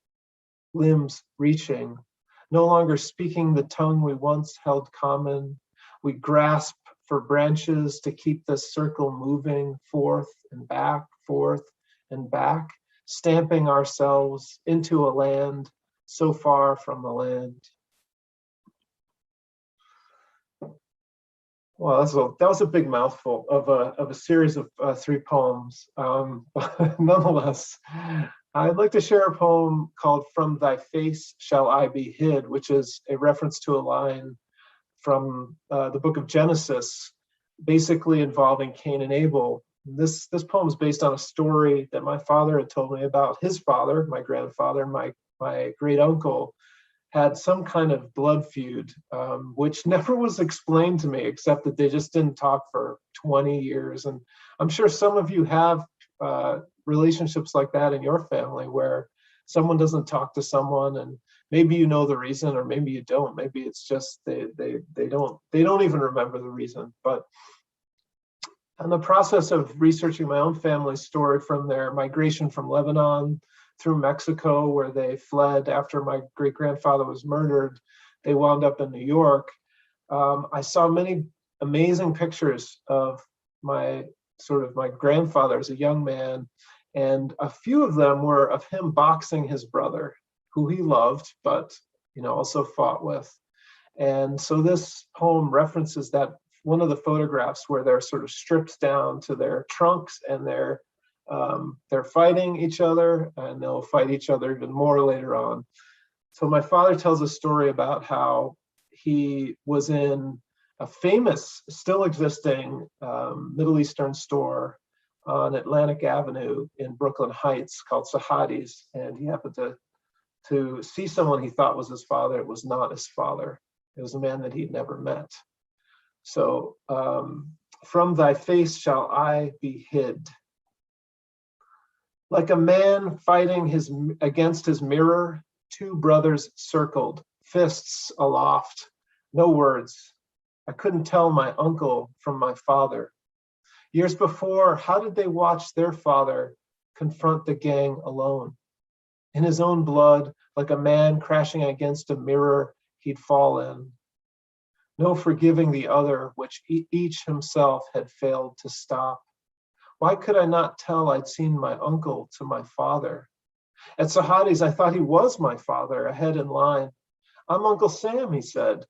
Speaker 5: limbs reaching, no longer speaking the tongue we once held common. We grasp for branches to keep this circle moving forth and back, stamping ourselves into a land so far from the land. Well, that was a big mouthful of a series of 3 poems. But nonetheless, I'd like to share a poem called "From Thy Face Shall I Be Hid," which is a reference to a line from the book of Genesis, basically involving Cain and Abel. This poem is based on a story that my father had told me about his father, my grandfather, my great uncle, had some kind of blood feud, which never was explained to me, except that they just didn't talk for 20 years. And I'm sure some of you have relationships like that in your family, where someone doesn't talk to someone, and maybe you know the reason, or maybe you don't. Maybe it's just they don't even remember the reason. But in the process of researching my own family's story, from their migration from Lebanon through Mexico, where they fled after my great-grandfather was murdered, they wound up in New York. I saw many amazing pictures of my grandfather as a young man, and a few of them were of him boxing his brother, who he loved, but also fought with. And so this poem references that one of the photographs where they're sort of stripped down to their trunks, and they're fighting each other, and they'll fight each other even more later on. So my father tells a story about how he was in a famous, still existing Middle Eastern store on Atlantic Avenue in Brooklyn Heights called Sahadi's, and he happened to To see someone he thought was his father, it was not his father. It was a man that he'd never met. So from thy face shall I be hid. Like a man fighting against his mirror, two brothers circled, fists aloft, no words. I couldn't tell my uncle from my father. Years before, how did they watch their father confront the gang alone? In his own blood, like a man crashing against a mirror he'd fall in. No forgiving the other, which each himself had failed to stop. Why could I not tell I'd seen my uncle to my father? At Sahadi's, I thought he was my father, ahead in line. I'm Uncle Sam, he said.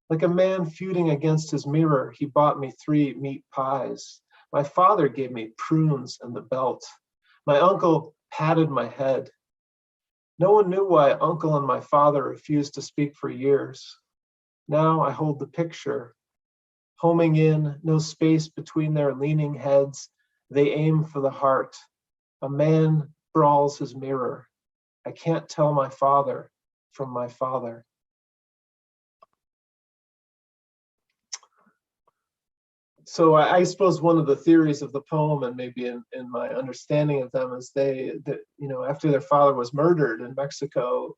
Speaker 5: Like a man feuding against his mirror, he bought me 3 meat pies. My father gave me prunes and the belt. My uncle patted my head. No one knew why uncle and my father refused to speak for years. Now I hold the picture. Homing in, no space between their leaning heads, they aim for the heart. A man brawls his mirror. I can't tell my father from my father. So I suppose one of the theories of the poem, and maybe in my understanding of them, is after their father was murdered in Mexico,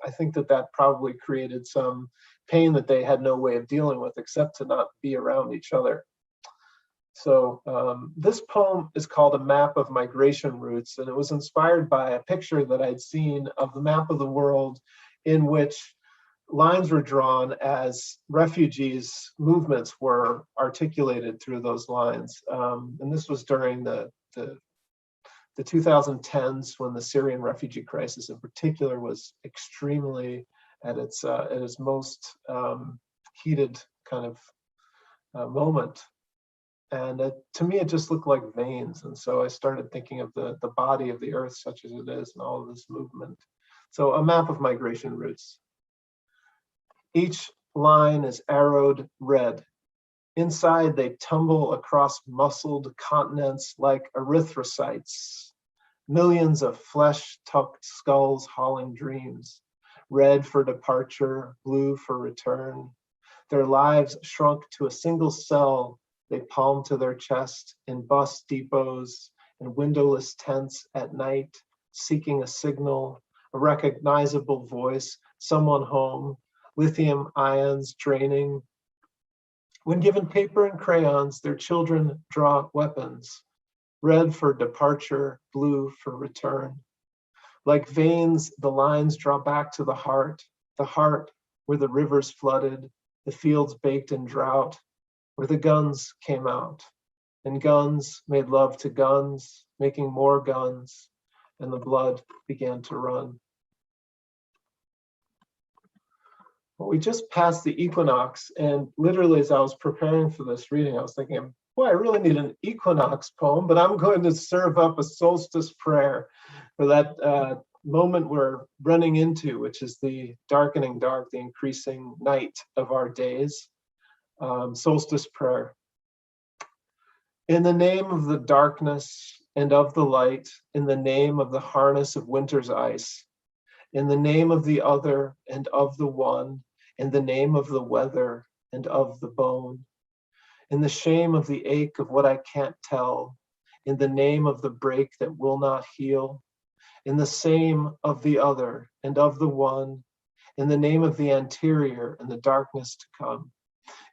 Speaker 5: I think that probably created some pain that they had no way of dealing with except to not be around each other. So this poem is called A Map of Migration Routes, and it was inspired by a picture that I'd seen of the map of the world in which lines were drawn as refugees' movements were articulated through those lines. And this was during the 2010s, when the Syrian refugee crisis in particular was extremely at its most heated kind of moment. And to me, it just looked like veins. And so I started thinking of the body of the earth, such as it is, and all of this movement. So a map of migration routes. Each line is arrowed red. Inside, they tumble across muscled continents like erythrocytes, millions of flesh-tucked skulls hauling dreams, red for departure, blue for return. Their lives shrunk to a single cell they palm to their chest in bus depots and windowless tents at night, seeking a signal, a recognizable voice, someone home, lithium ions draining. When given paper and crayons, their children draw weapons, red for departure, blue for return. Like veins, the lines draw back to the heart where the rivers flooded, the fields baked in drought, where the guns came out, and guns made love to guns, making more guns, and the blood began to run. Well, we just passed the equinox, and literally as I was preparing for this reading, I was thinking, boy, I really need an equinox poem, but I'm going to serve up a solstice prayer for that moment we're running into, which is the darkening dark, the increasing night of our days. Solstice Prayer. In the name of the darkness and of the light, in the name of the harness of winter's ice, in the name of the other and of the one, in the name of the weather and of the bone, in the shame of the ache of what I can't tell, in the name of the break that will not heal, in the same of the other and of the one, in the name of the anterior and the darkness to come,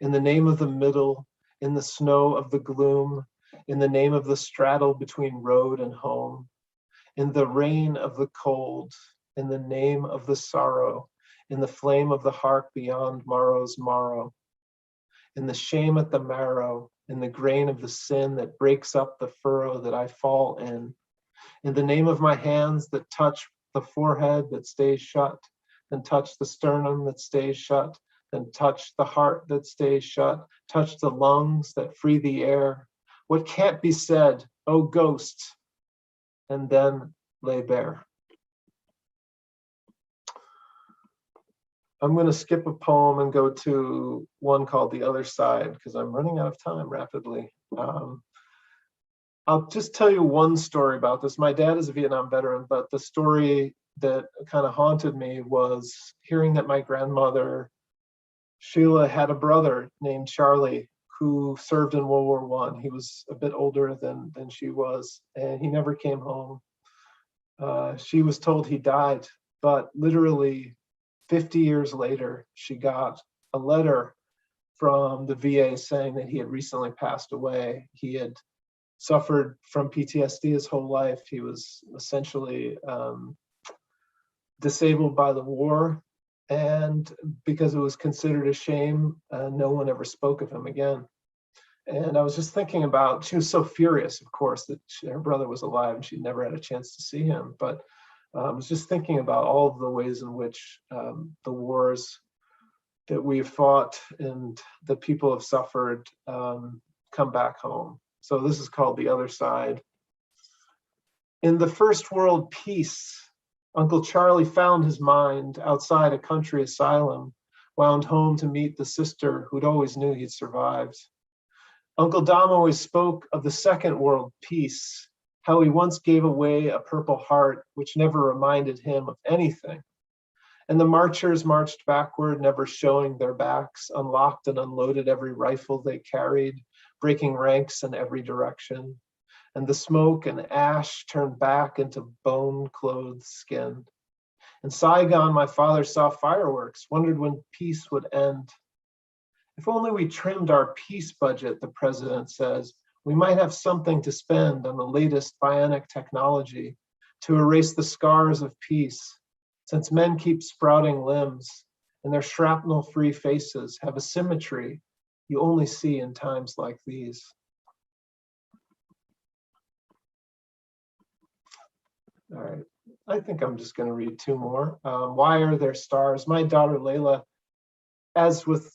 Speaker 5: in the name of the middle, in the snow of the gloom, in the name of the straddle between road and home, in the rain of the cold, in the name of the sorrow, in the flame of the heart beyond morrow's morrow, in the shame at the marrow, in the grain of the sin that breaks up the furrow that I fall in the name of my hands that touch the forehead that stays shut, then touch the sternum that stays shut, then touch the heart that stays shut, touch the lungs that free the air. What can't be said, oh ghost, and then lay bare. I'm going to skip a poem and go to one called The Other Side because I'm running out of time rapidly. I'll just tell you one story about this. My dad is a Vietnam veteran, but the story that kind of haunted me was hearing that my grandmother, Sheila, had a brother named Charlie who served in World War I. He was a bit older than she was, and he never came home. She was told he died, but literally 50 years later, she got a letter from the VA saying that he had recently passed away. He had suffered from PTSD his whole life. He was essentially disabled by the war, and because it was considered a shame, no one ever spoke of him again. And I was just thinking about, she was so furious, of course, that her brother was alive and she never had a chance to see him. But I was just thinking about all of the ways in which the wars that we've fought and the people have suffered come back home. So this is called The Other Side. In the First World Peace, Uncle Charlie found his mind outside a country asylum, wound home to meet the sister who'd always knew he'd survived. Uncle Dom always spoke of the Second World Peace, how he once gave away a Purple Heart, which never reminded him of anything. And the marchers marched backward, never showing their backs, unlocked and unloaded every rifle they carried, breaking ranks in every direction. And the smoke and ash turned back into bone-clothed skin. In Saigon, my father saw fireworks, wondered when peace would end. If only we trimmed our peace budget, the president says, we might have something to spend on the latest bionic technology to erase the scars of peace, since men keep sprouting limbs and their shrapnel-free faces have a symmetry you only see in times like these. All right, I think I'm just going to read two more. Why are there stars? My daughter Layla, as with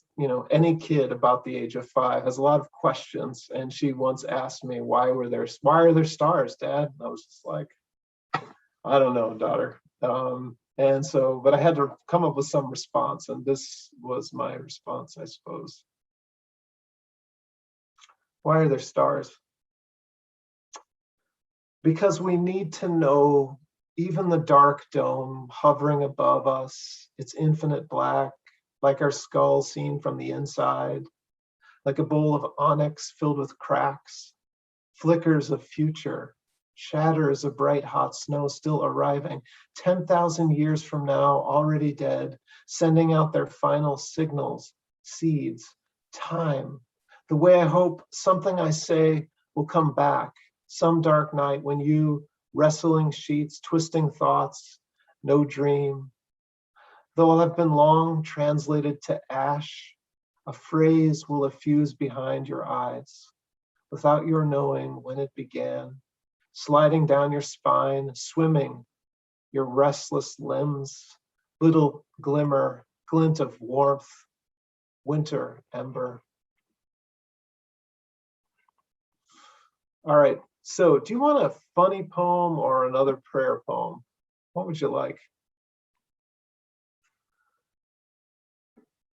Speaker 5: any kid about the age of 5, has a lot of questions, and she once asked me, why are there stars, Dad? And I was just like, I don't know, daughter. And so, but I had to come up with some response, and this was my response, I suppose. Why are there stars? Because we need to know even the dark dome hovering above us, its infinite black, like our skull seen from the inside, like a bowl of onyx filled with cracks, flickers of future, shatters of bright hot snow still arriving, 10,000 years from now, already dead, sending out their final signals, seeds, time. The way I hope something I say will come back some dark night when you, wrestling sheets, twisting thoughts, no dream. Though I've been long translated to ash, a phrase will effuse behind your eyes, without your knowing when it began, sliding down your spine, swimming your restless limbs, little glimmer, glint of warmth, winter ember. All right, so do you want a funny poem or another prayer poem? What would you like?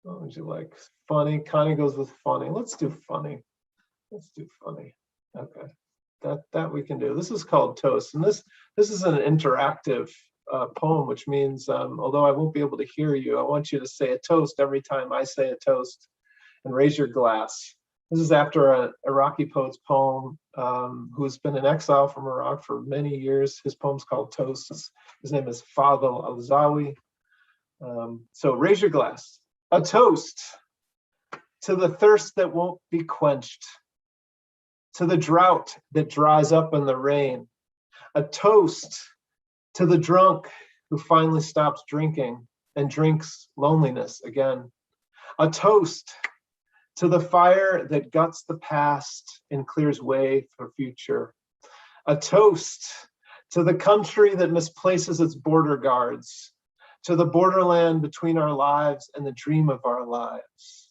Speaker 5: What would you like? Funny, Connie goes with funny. Let's do funny. Let's do funny. Okay, that we can do. This is called Toast, and this is an interactive poem, which means although I won't be able to hear you, I want you to say a toast every time I say a toast, and raise your glass. This is after an Iraqi poet's poem, who's been in exile from Iraq for many years. His poem's called Toast. His name is Fadl Al-Zawi. So raise your glass. A toast to the thirst that won't be quenched, to the drought that dries up in the rain. A toast to the drunk who finally stops drinking and drinks loneliness again. A toast to the fire that guts the past and clears way for future. A toast to the country that misplaces its border guards, to the borderland between our lives and the dream of our lives.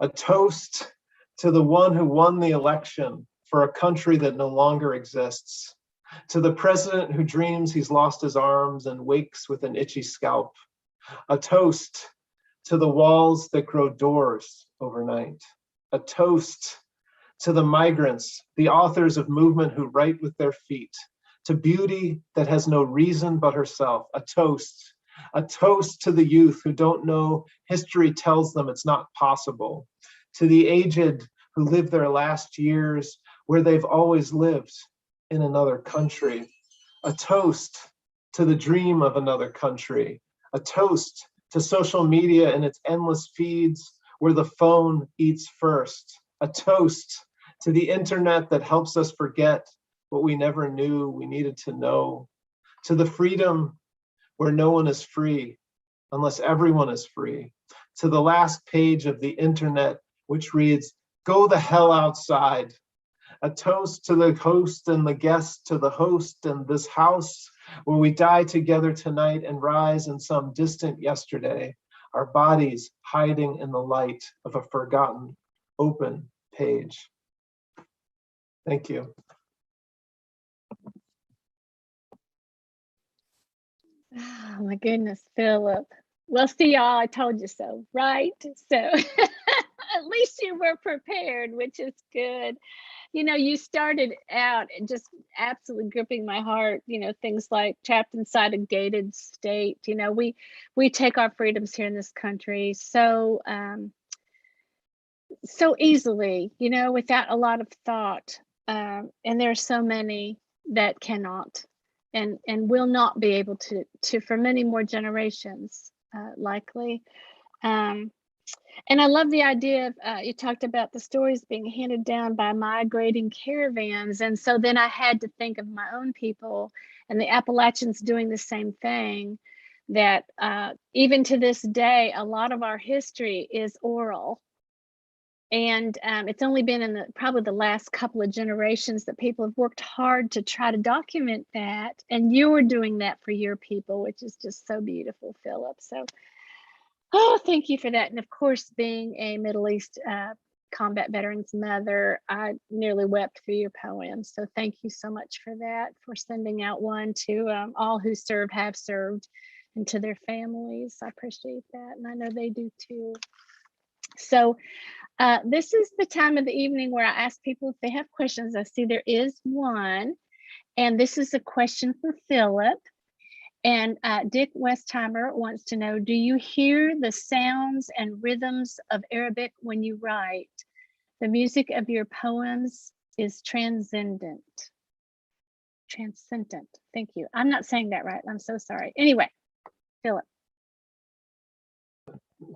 Speaker 5: A toast to the one who won the election for a country that no longer exists, to the president who dreams he's lost his arms and wakes with an itchy scalp. A toast to the walls that grow doors overnight. A toast to the migrants, the authors of movement who write with their feet, to beauty that has no reason but herself. A toast to the youth who don't know history tells them it's not possible, to the aged who live their last years where they've always lived, in another country. A toast to the dream of another country. A toast to social media and its endless feeds where the phone eats first. A toast to the internet that helps us forget what we never knew we needed to know. To the freedom where no one is free unless everyone is free. To the last page of the internet, which reads, "Go the hell outside." A toast to the host and the guest, to the host and this house where we die together tonight and rise in some distant yesterday, our bodies hiding in the light of a forgotten open page. Thank you.
Speaker 2: Oh my goodness, Phillip. Well, see, y'all, I told you so, right? So at least you were prepared, which is good. You know, you started out just absolutely gripping my heart, you know, things like trapped inside a gated state. You know, we take our freedoms here in this country so so easily, you know, without a lot of thought. And there are so many that cannot and will not be able to for many more generations, likely. And I love the idea of, you talked about the stories being handed down by migrating caravans. And so then I had to think of my own people and the Appalachians doing the same thing, that even to this day, a lot of our history is oral. And it's only been in probably the last couple of generations that people have worked hard to try to document that. And you were doing that for your people, which is just so beautiful, Phillip. So, oh, thank you for that. And of course, being a Middle East combat veteran's mother, I nearly wept through your poem. So thank you so much for that, for sending out one to all who serve, have served, and to their families. I appreciate that. And I know they do too. So this is the time of the evening where I ask people if they have questions. I see there is one, and this is a question for Phillip. And Dick Westheimer wants to know, do you hear the sounds and rhythms of Arabic when you write? The music of your poems is transcendent. Transcendent. Thank you. I'm not saying that right. I'm so sorry. Anyway, Phillip.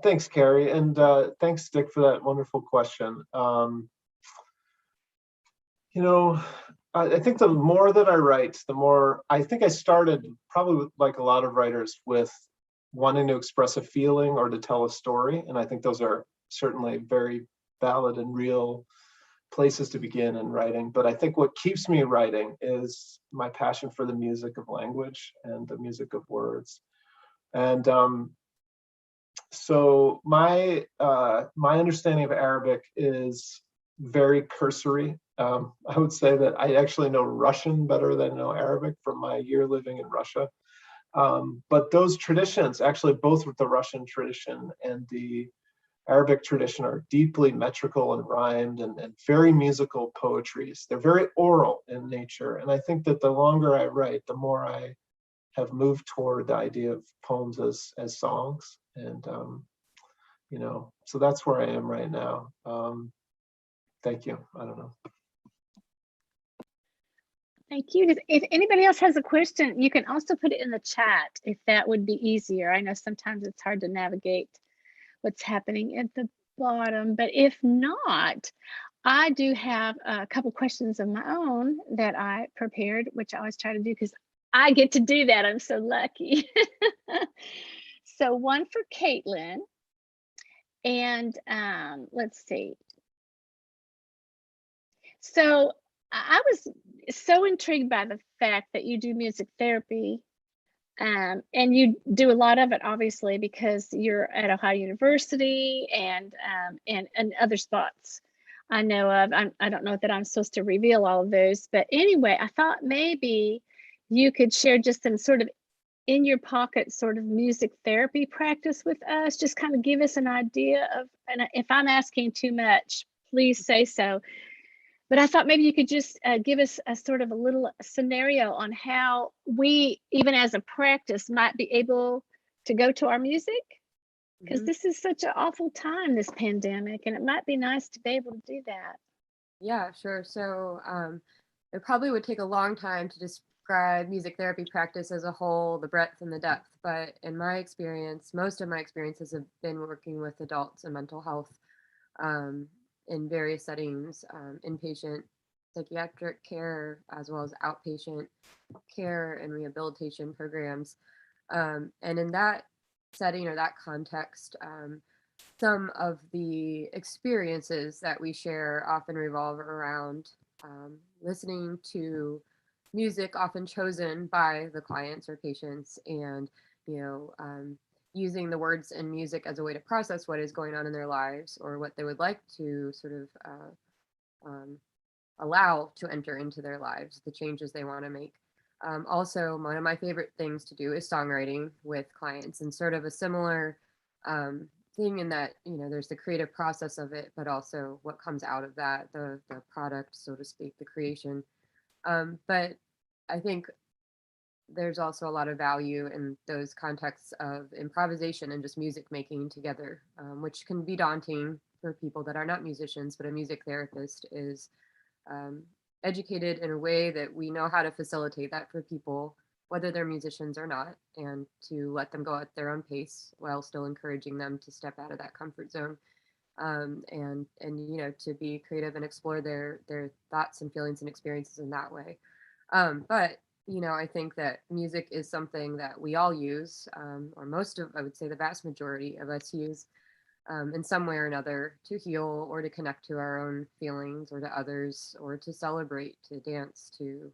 Speaker 5: Thanks, Carrie, and thanks, Dick, for that wonderful question. You know, I think the more that I write, the more I think I started probably with, like a lot of writers, with wanting to express a feeling or to tell a story. And I think those are certainly very valid and real places to begin in writing. But I think what keeps me writing is my passion for the music of language and the music of words. And so my understanding of Arabic is very cursory. I would say that I actually know Russian better than I know Arabic from my year living in Russia. But those traditions, actually both with the Russian tradition and the Arabic tradition, are deeply metrical and rhymed and very musical poetries. They're very oral in nature. And I think that the longer I write, the more I have moved toward the idea of poems as songs. And, you know, so that's where I am right now. Thank you. I don't know.
Speaker 2: Thank you. If anybody else has a question, you can also put it in the chat if that would be easier. I know sometimes it's hard to navigate what's happening at the bottom, but if not, I do have a couple questions of my own that I prepared, which I always try to do because I get to do that. I'm so lucky. So one for Caitlyn, and let's see. So I was so intrigued by the fact that you do music therapy, and you do a lot of it, obviously, because you're at Ohio University and other spots I know of. I don't know that I'm supposed to reveal all of those, but anyway, I thought maybe you could share just some sort of in your pocket sort of music therapy practice with us. Just kind of give us an idea of, and if I'm asking too much, please say so. But I thought maybe you could just give us a sort of a little scenario on how we, even as a practice, might be able to go to our music, because this is such an awful time, this pandemic, and it might be nice to be able to do that.
Speaker 3: Yeah, sure. So it probably would take a long time to describe music therapy practice as a whole, the breadth and the depth. But in my experience, most of my experiences have been working with adults and mental health in various settings, inpatient psychiatric care, as well as outpatient care and rehabilitation programs. And in that setting or that context, some of the experiences that we share often revolve around listening to music often chosen by the clients or patients, and using the words and music as a way to process what is going on in their lives or what they would like to sort of allow to enter into their lives, the changes they want to make. Also, one of my favorite things to do is songwriting with clients, and sort of a similar thing in that, there's the creative process of it, but also what comes out of that, the product, so to speak, the creation. But I think there's also a lot of value in those contexts of improvisation and just music making together, which can be daunting for people that are not musicians, but a music therapist is educated in a way that we know how to facilitate that for people, whether they're musicians or not, and to let them go at their own pace while still encouraging them to step out of that comfort zone, and to be creative and explore their thoughts and feelings and experiences in that way. But I think that music is something that we all use, or I would say the vast majority of us use in some way or another, to heal or to connect to our own feelings or to others, or to celebrate, to dance, to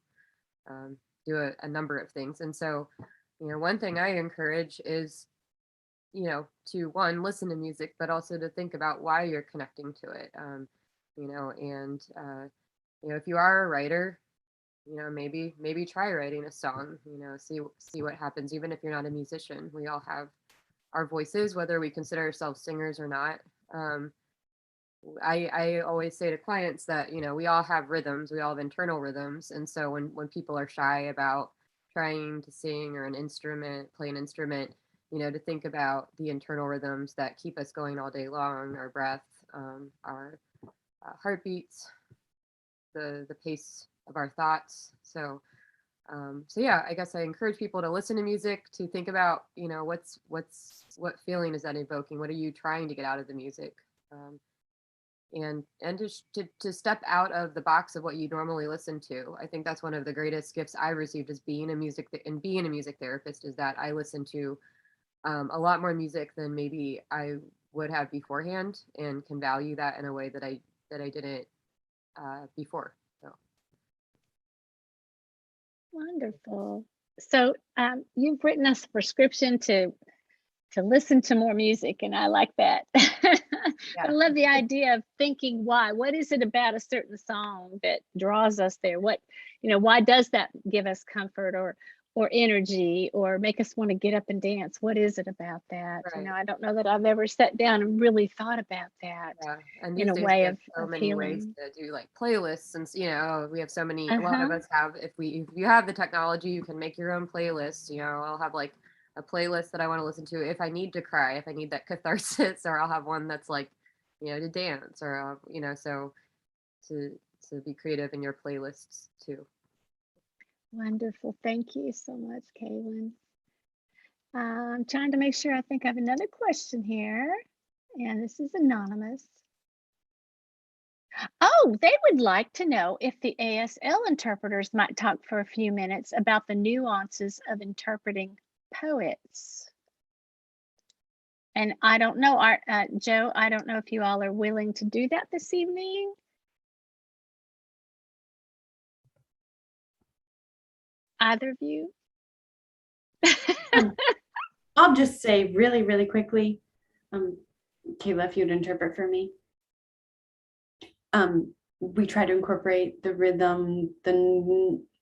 Speaker 3: do a number of things. And so, one thing I encourage is, to one, listen to music, but also to think about why you're connecting to it. If you are a writer, maybe try writing a song, see what happens. Even if you're not a musician, we all have our voices, whether we consider ourselves singers or not. I always say to clients that, we all have rhythms, we all have internal rhythms. And so when people are shy about trying to sing or play an instrument, to think about the internal rhythms that keep us going all day long, our breath, our heartbeats, the pace of our thoughts. So yeah, I guess I encourage people to listen to music, to think about, what feeling is that evoking? What are you trying to get out of the music? And to step out of the box of what you normally listen to. I think that's one of the greatest gifts I received as being a music therapist, is that I listen to a lot more music than maybe I would have beforehand, and can value that in a way that I didn't before. So.
Speaker 2: Wonderful. So you've written us a prescription to listen to more music, and I like that. I love the idea of thinking why. What is it about a certain song that draws us there? Why does that give us comfort or energy, or make us want to get up and dance? What is it about that?
Speaker 3: Right.
Speaker 2: I don't know that I've ever sat down and really thought about that.
Speaker 3: Yeah, and
Speaker 2: in a
Speaker 3: these days
Speaker 2: way
Speaker 3: we have
Speaker 2: of
Speaker 3: so many ways
Speaker 2: healing.
Speaker 3: to do like playlists, and we have so many. A lot of us have. If you have the technology, you can make your own playlists. I'll have like a playlist that I want to listen to if I need to cry, if I need that catharsis, or I'll have one that's like, to dance, or so to be creative in your playlists too.
Speaker 2: Wonderful. Thank you so much, Caitlyn. I'm trying to make sure. I think I have another question here, and this is anonymous. Oh, they would like to know if the ASL interpreters might talk for a few minutes about the nuances of interpreting poets. And I don't know, Joe, I don't know if you all are willing to do that this evening. Either of you?
Speaker 6: I'll just say really, really quickly, Kayla, if you'd interpret for me. We try to incorporate the rhythm,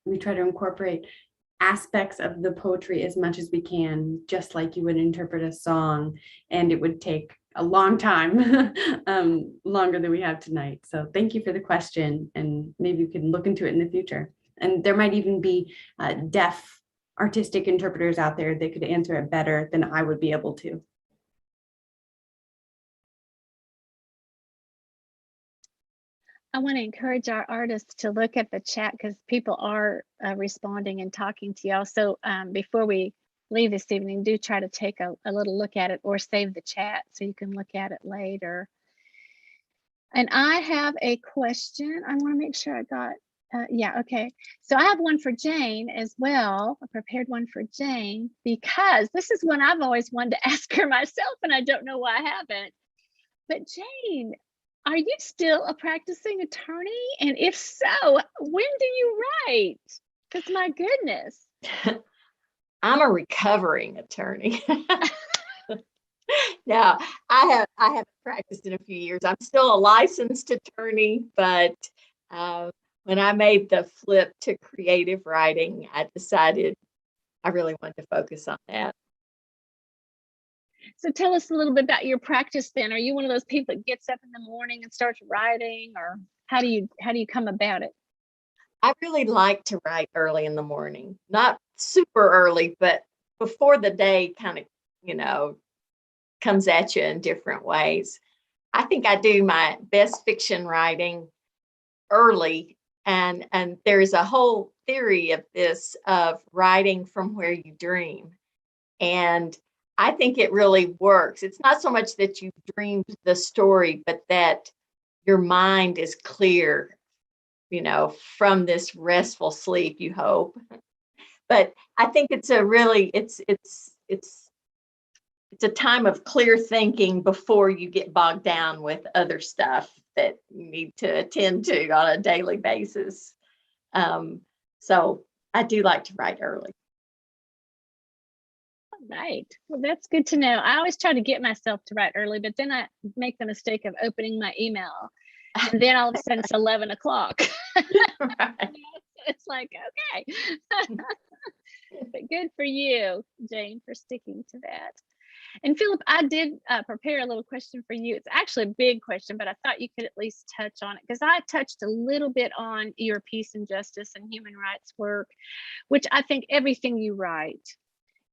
Speaker 6: we try to incorporate aspects of the poetry as much as we can, just like you would interpret a song, and it would take a long time, longer than we have tonight. So thank you for the question, and maybe we can look into it in the future. And there might even be deaf artistic interpreters out there that could answer it better than I would be able to.
Speaker 2: I want to encourage our artists to look at the chat because people are responding and talking to y'all. So before we leave this evening, do try to take a little look at it or save the chat so you can look at it later. And I have a question. I want to make sure I got, yeah, okay. So I have one for Jane as well. I prepared one for Jane because this is one I've always wanted to ask her myself, and I don't know why I haven't. But Jane, are you still a practicing attorney? And if so, when do you write? Because my goodness.
Speaker 4: I'm a recovering attorney. No, I haven't practiced in a few years. I'm still a licensed attorney, but when I made the flip to creative writing, I decided I really wanted to focus on that.
Speaker 2: So tell us a little bit about your practice then. Are you one of those people that gets up in the morning and starts writing, or how do you come about it?
Speaker 4: I really like to write early in the morning, not super early, but before the day kind of, comes at you in different ways. I think I do my best fiction writing early, and there's a whole theory of this, of writing from where you dream. And I think it really works. It's not so much that you dreamed the story, but that your mind is clear, from this restful sleep, you hope. But I think it's a really, it's a time of clear thinking before you get bogged down with other stuff that you need to attend to on a daily basis. So I do like to write early.
Speaker 2: Right. Well, that's good to know. I always try to get myself to write early, but then I make the mistake of opening my email. And then all of a sudden it's 11 o'clock.
Speaker 4: Right.
Speaker 2: It's like, okay. But good for you, Jane, for sticking to that. And Phillip, I did prepare a little question for you. It's actually a big question, but I thought you could at least touch on it because I touched a little bit on your peace and justice and human rights work, which I think everything you write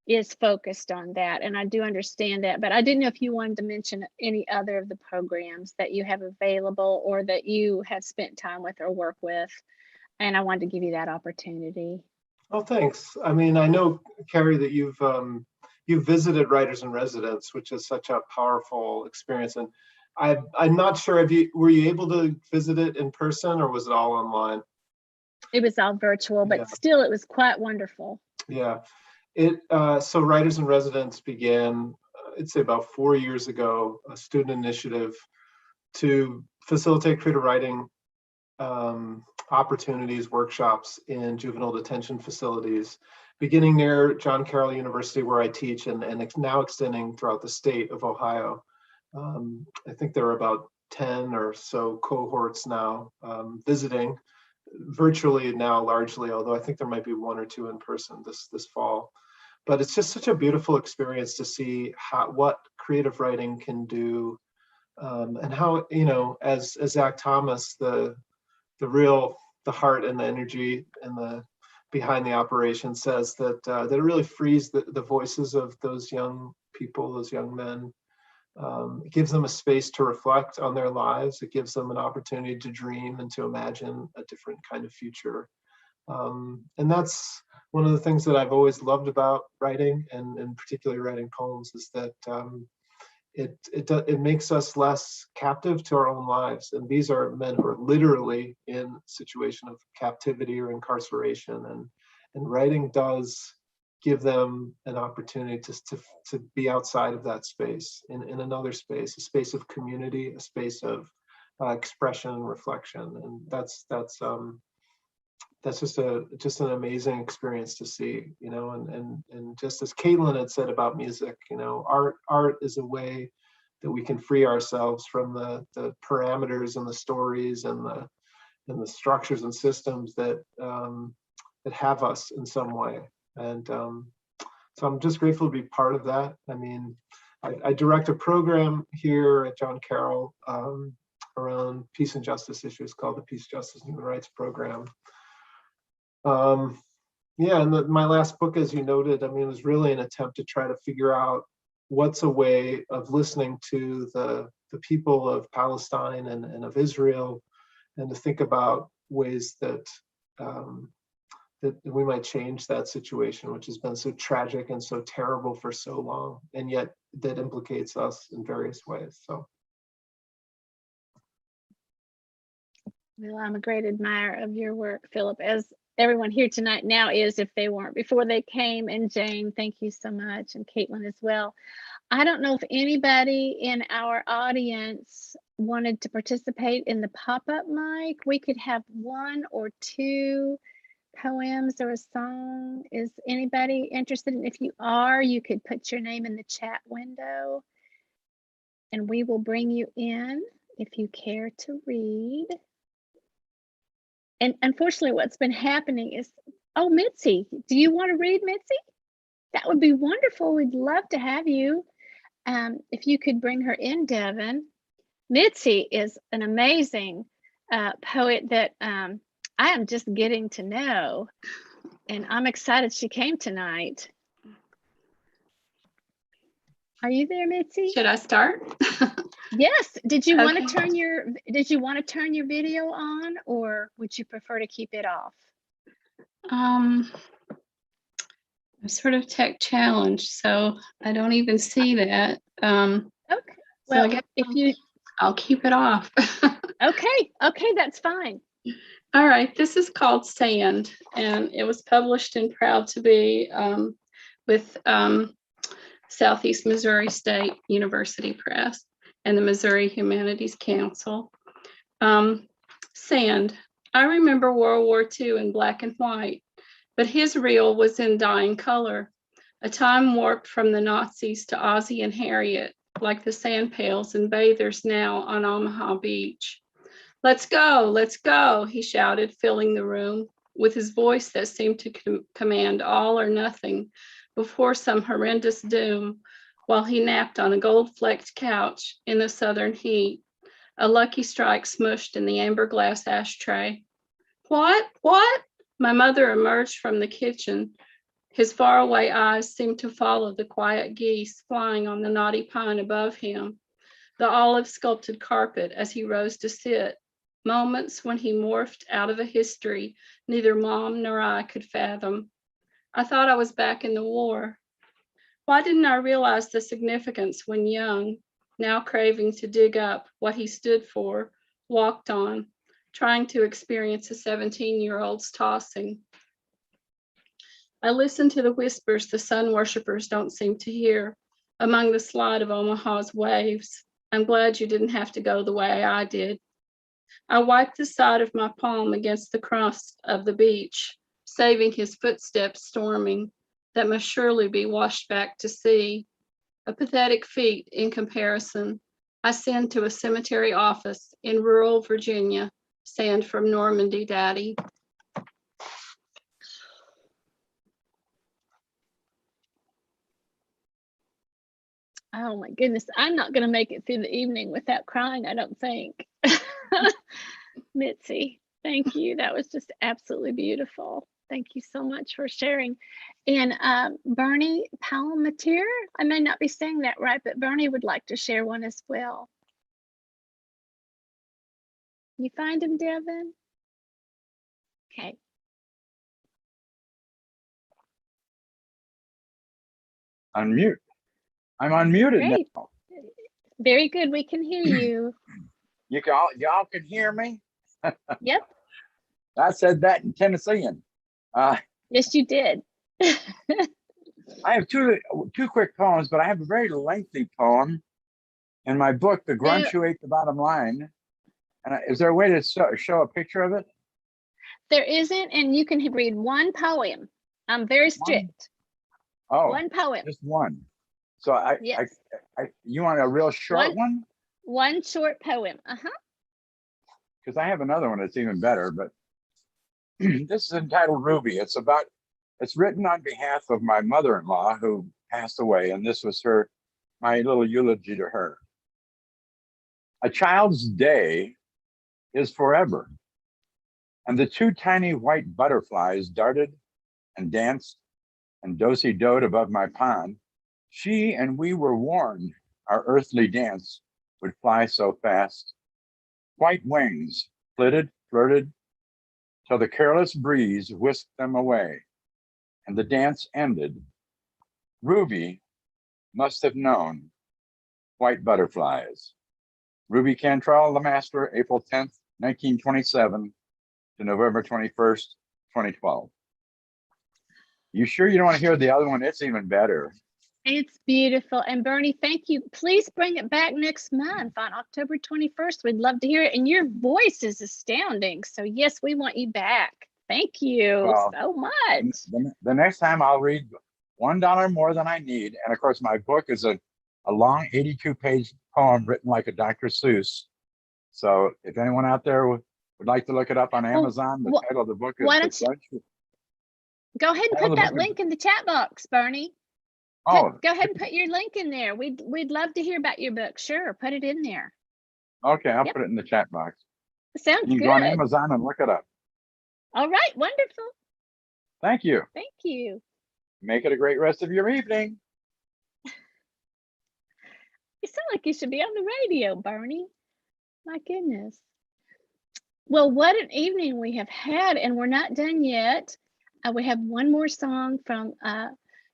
Speaker 2: is focused on that. And I do understand that, but I didn't know if you wanted to mention any other of the programs that you have available or that you have spent time with or work with. And I wanted to give you that opportunity.
Speaker 5: Oh, thanks. I mean, I know, Carrie, that you've visited Writers in Residence, which is such a powerful experience. And I'm not sure, were you able to visit it in person or was it all online?
Speaker 2: It was all virtual, but still it was quite wonderful. Yeah.
Speaker 5: So Writers in Residence began, I'd say about 4 years ago, a student initiative to facilitate creative writing opportunities, workshops in juvenile detention facilities, beginning near John Carroll University where I teach and now extending throughout the state of Ohio. I think there are about 10 or so cohorts now visiting virtually now largely, although I think there might be 1 or 2 in person this fall. But it's just such a beautiful experience to see what creative writing can do, and how, as Zach Thomas, the heart and the energy and the behind the operation says that it really frees the voices of those young people, those young men. It gives them a space to reflect on their lives. It gives them an opportunity to dream and to imagine a different kind of future. And that's one of the things that I've always loved about writing, and particularly writing poems, is that it makes us less captive to our own lives. And these are men who are literally in a situation of captivity or incarceration, and writing does give them an opportunity to be outside of that space, in another space, a space of community, a space of expression and reflection. And that's just an amazing experience to see, and just as Caitlyn had said about music, art is a way that we can free ourselves from the parameters and the stories and the structures and systems that have us in some way. And so I'm just grateful to be part of that. I mean, I direct a program here at John Carroll around peace and justice issues called the Peace, Justice, and Human Rights Program. Yeah, and my last book, as you noted, I mean, was really an attempt to try to figure out what's a way of listening to the people of Palestine and of Israel, and to think about ways that that we might change that situation, which has been so tragic and so terrible for so long, and yet that implicates us in various ways. So.
Speaker 2: Well, I'm a great admirer of your work, Phillip, as everyone here tonight now is, if they weren't before they came. And Jane, thank you so much, and Caitlyn as well. I don't know if anybody in our audience wanted to participate in the pop-up mic. We could have 1 or 2 poems or a song. Is anybody interested? And if you are, you could put your name in the chat window and we will bring you in if you care to read. And unfortunately, what's been happening is, oh, Mitzi, do you want to read, Mitzi? That would be wonderful. We'd love to have you. If you could bring her in, Devin. Mitzi is an amazing poet that I am just getting to know, and I'm excited she came tonight. Are you there, Mitzi?
Speaker 6: Should I start?
Speaker 2: Yes. Did you want
Speaker 6: Okay.
Speaker 2: to turn your video on, or would you prefer to keep it off?
Speaker 7: I'm sort of tech challenged, so I don't even see that.
Speaker 2: Okay.
Speaker 7: So I
Speaker 2: Well,
Speaker 7: guess
Speaker 2: if you
Speaker 7: I'll keep it off.
Speaker 2: okay, that's fine.
Speaker 7: All right, this is called Sand, and it was published in Proud to Be with Southeast Missouri State University Press and the Missouri Humanities Council. Sand. I remember World War II in black and white, but his reel was in dying color, a time warped from the Nazis to Ozzie and Harriet, like the sand pails and bathers now on Omaha Beach. Let's go, he shouted, filling the room with his voice that seemed to command all or nothing before some horrendous doom, while he napped on a gold-flecked couch in the southern heat, a lucky strike smushed in the amber glass ashtray. What? My mother emerged from the kitchen. His faraway eyes seemed to follow the quiet geese flying on the knotty pine above him, the olive sculpted carpet as he rose to sit, moments when he morphed out of a history neither Mom nor I could fathom. I thought I was back in the war. Why didn't I realize the significance when young, now craving to dig up what he stood for, walked on, trying to experience a 17-year-old's tossing? I listened to the whispers the sun worshippers don't seem to hear among the slide of Omaha's waves. I'm glad you didn't have to go the way I did. I wiped the side of my palm against the crust of the beach, saving his footsteps storming that must surely be washed back to sea. A pathetic feat in comparison. I send to a cemetery office in rural Virginia, sand from Normandy, Daddy.
Speaker 2: Oh my goodness, I'm not going to make it through the evening without crying, I don't think. Mitzi, thank you. That was just absolutely beautiful. Thank you so much for sharing. And Bernie Palmatier, I may not be saying that right, but Bernie would like to share one as well. You find him, Devin? Okay.
Speaker 8: Unmute. I'm unmuted
Speaker 2: Great.
Speaker 8: now.
Speaker 2: Very good. We can hear you.
Speaker 8: Y'all can hear me?
Speaker 2: Yep.
Speaker 8: I said that in Tennessean.
Speaker 2: Yes, you did.
Speaker 8: I have two quick poems, but I have a very lengthy poem in my book, The Grunch Who Ate the Bottom Line. And is there a way to show a picture of it?
Speaker 2: There isn't, and you can read one poem. I'm very strict. One poem.
Speaker 8: Just one. So
Speaker 2: yes.
Speaker 8: You want a real short one?
Speaker 2: One short poem.
Speaker 8: Because I have another one that's even better, but this is entitled Ruby. It's about It's written on behalf of my mother-in-law who passed away, and this was my little eulogy to her. A child's day is forever, and the two tiny white butterflies darted and danced and dosy-doed above my pond. She and we were warned our earthly dance would fly so fast. White wings flitted, flirted, till the careless breeze whisked them away, and the dance ended. Ruby must have known white butterflies. Ruby Cantrell, the master, April 10th, 1927 to November 21st, 2012. You sure you don't want to hear the other one? It's even better.
Speaker 2: It's beautiful. And Bernie, thank you. Please bring it back next month on October 21st. We'd love to hear it. And your voice is astounding. So yes, we want you back. Thank you
Speaker 8: Well,
Speaker 2: so much.
Speaker 8: The next time I'll read $1 more than I need. And of course, my book is a long 82-page poem written like a Dr. Seuss. So if anyone out there would like to look it up on Amazon, the title of the book is
Speaker 2: why don't you go ahead and put that link in the chat box, Bernie. Go ahead and put your link in there. We'd love to hear about your book. Sure, put it in there.
Speaker 8: Okay, I'll put it in the chat box.
Speaker 2: Sounds good.
Speaker 8: You can go on Amazon and look it up.
Speaker 2: All right, wonderful.
Speaker 8: Thank you.
Speaker 2: Thank you.
Speaker 8: Make it a great rest of your evening.
Speaker 2: You sound like you should be on the radio, Bernie. My goodness. Well, what an evening we have had, and we're not done yet. We have one more song from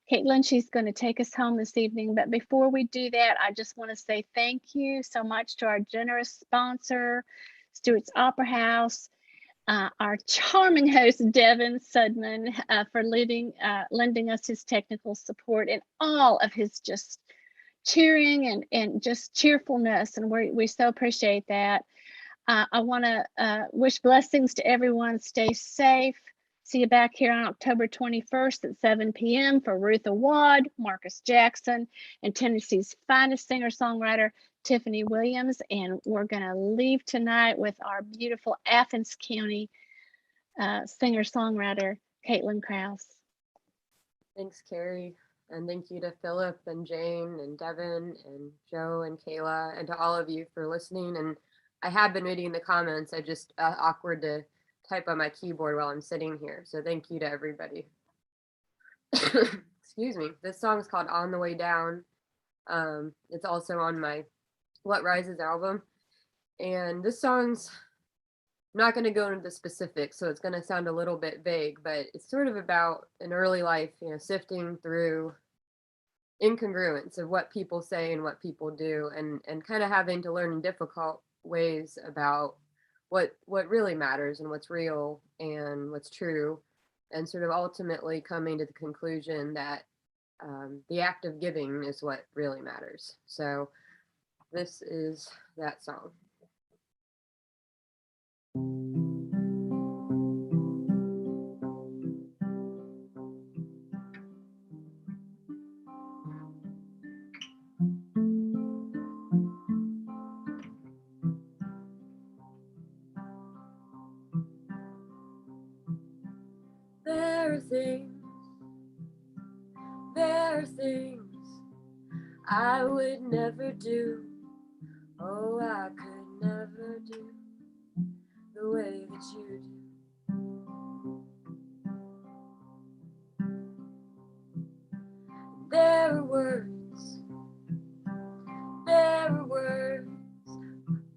Speaker 2: Caitlyn. She's going to take us home this evening. But before we do that, I just want to say thank you so much to our generous sponsor, Stewart's Opera House, our charming host, Devin Sudman, for lending us his technical support and all of his just cheering and just cheerfulness. And we so appreciate that. I want to wish blessings to everyone. Stay safe. See you back here on October 21st at 7 p.m. for Ruth Awad, Marcus Jackson, and Tennessee's finest singer-songwriter, Tiffany Williams. And we're going to leave tonight with our beautiful Athens County singer-songwriter, Caitlyn Krause.
Speaker 3: Thanks, Carrie. And thank you to Phillip and Jane and Devin and Joe and Kayla and to all of you for listening. And I have been reading the comments. I just awkward to type on my keyboard while I'm sitting here. So thank you to everybody. Excuse me. This song is called On the Way Down. It's also on my What Rises album. And this song's, I'm not going to go into the specifics, so it's going to sound a little bit vague, but it's sort of about an early life, sifting through incongruence of what people say and what people do, and kind of having to learn in difficult ways about what really matters and what's real and what's true, and sort of ultimately coming to the conclusion that the act of giving is what really matters. So this is that song. There are things I would never do. Oh, I could never do the way that you do. There are words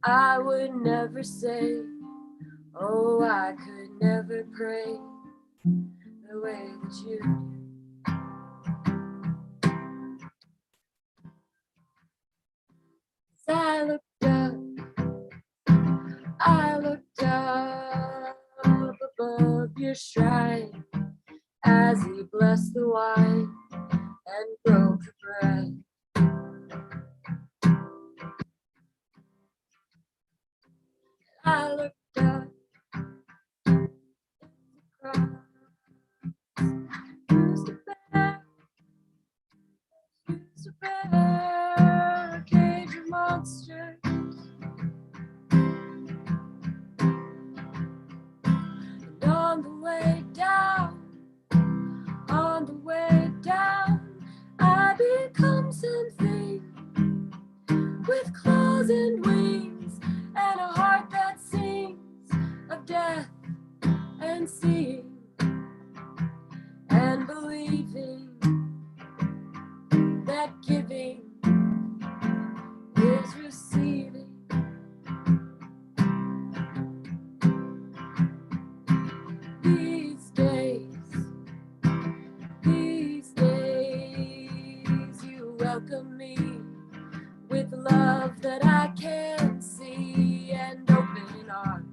Speaker 3: I would never say. Oh, I could never pray the way that you do. I looked up above your shrine as he blessed the wine and broke the bread. I looked up into the cross, used to bear a cage of monsters. And on the way down,
Speaker 9: claws and wings, and a heart that sings of death and seeing and believing that giving is receiving. These days, you welcome me with love that I can see and open arms.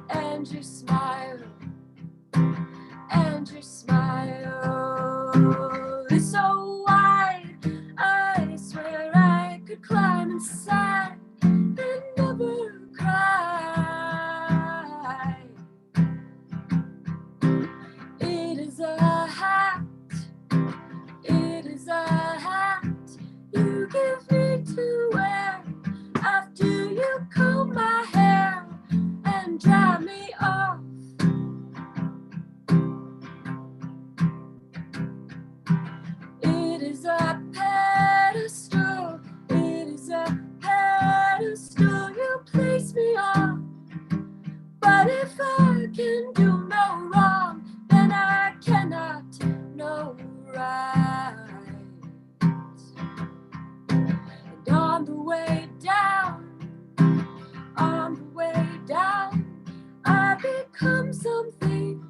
Speaker 9: And your smile is so wide, I swear I could climb inside and never cry. It is a hat you give me to wear after you comb my hair and dry me off. It is a pedestal you place me on. But if I can do no wrong, then I cannot know right. And on the way down, I become something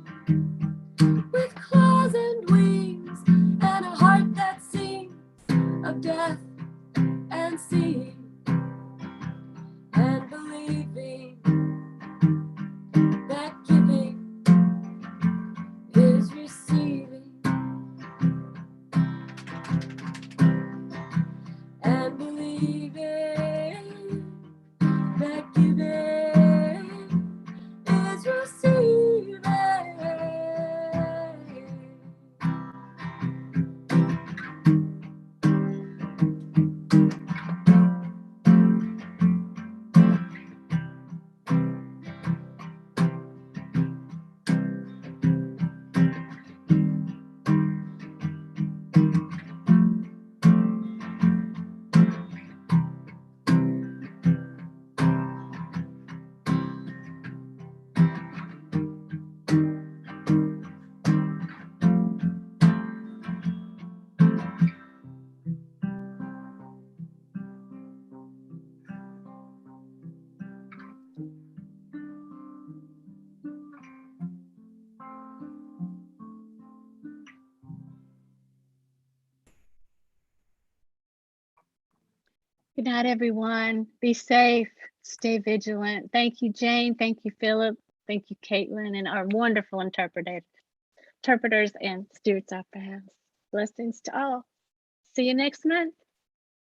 Speaker 9: with claws and wings and a heart that sings of death and seeing and believing that giving is receiving and believing that giving is receiving.
Speaker 2: Good night, everyone. Be safe. Stay vigilant. Thank you, Jane. Thank you, Phillip. Thank you, Caitlyn, and our wonderful interpreters and Stewart's Opera House. Blessings to all. See you next month.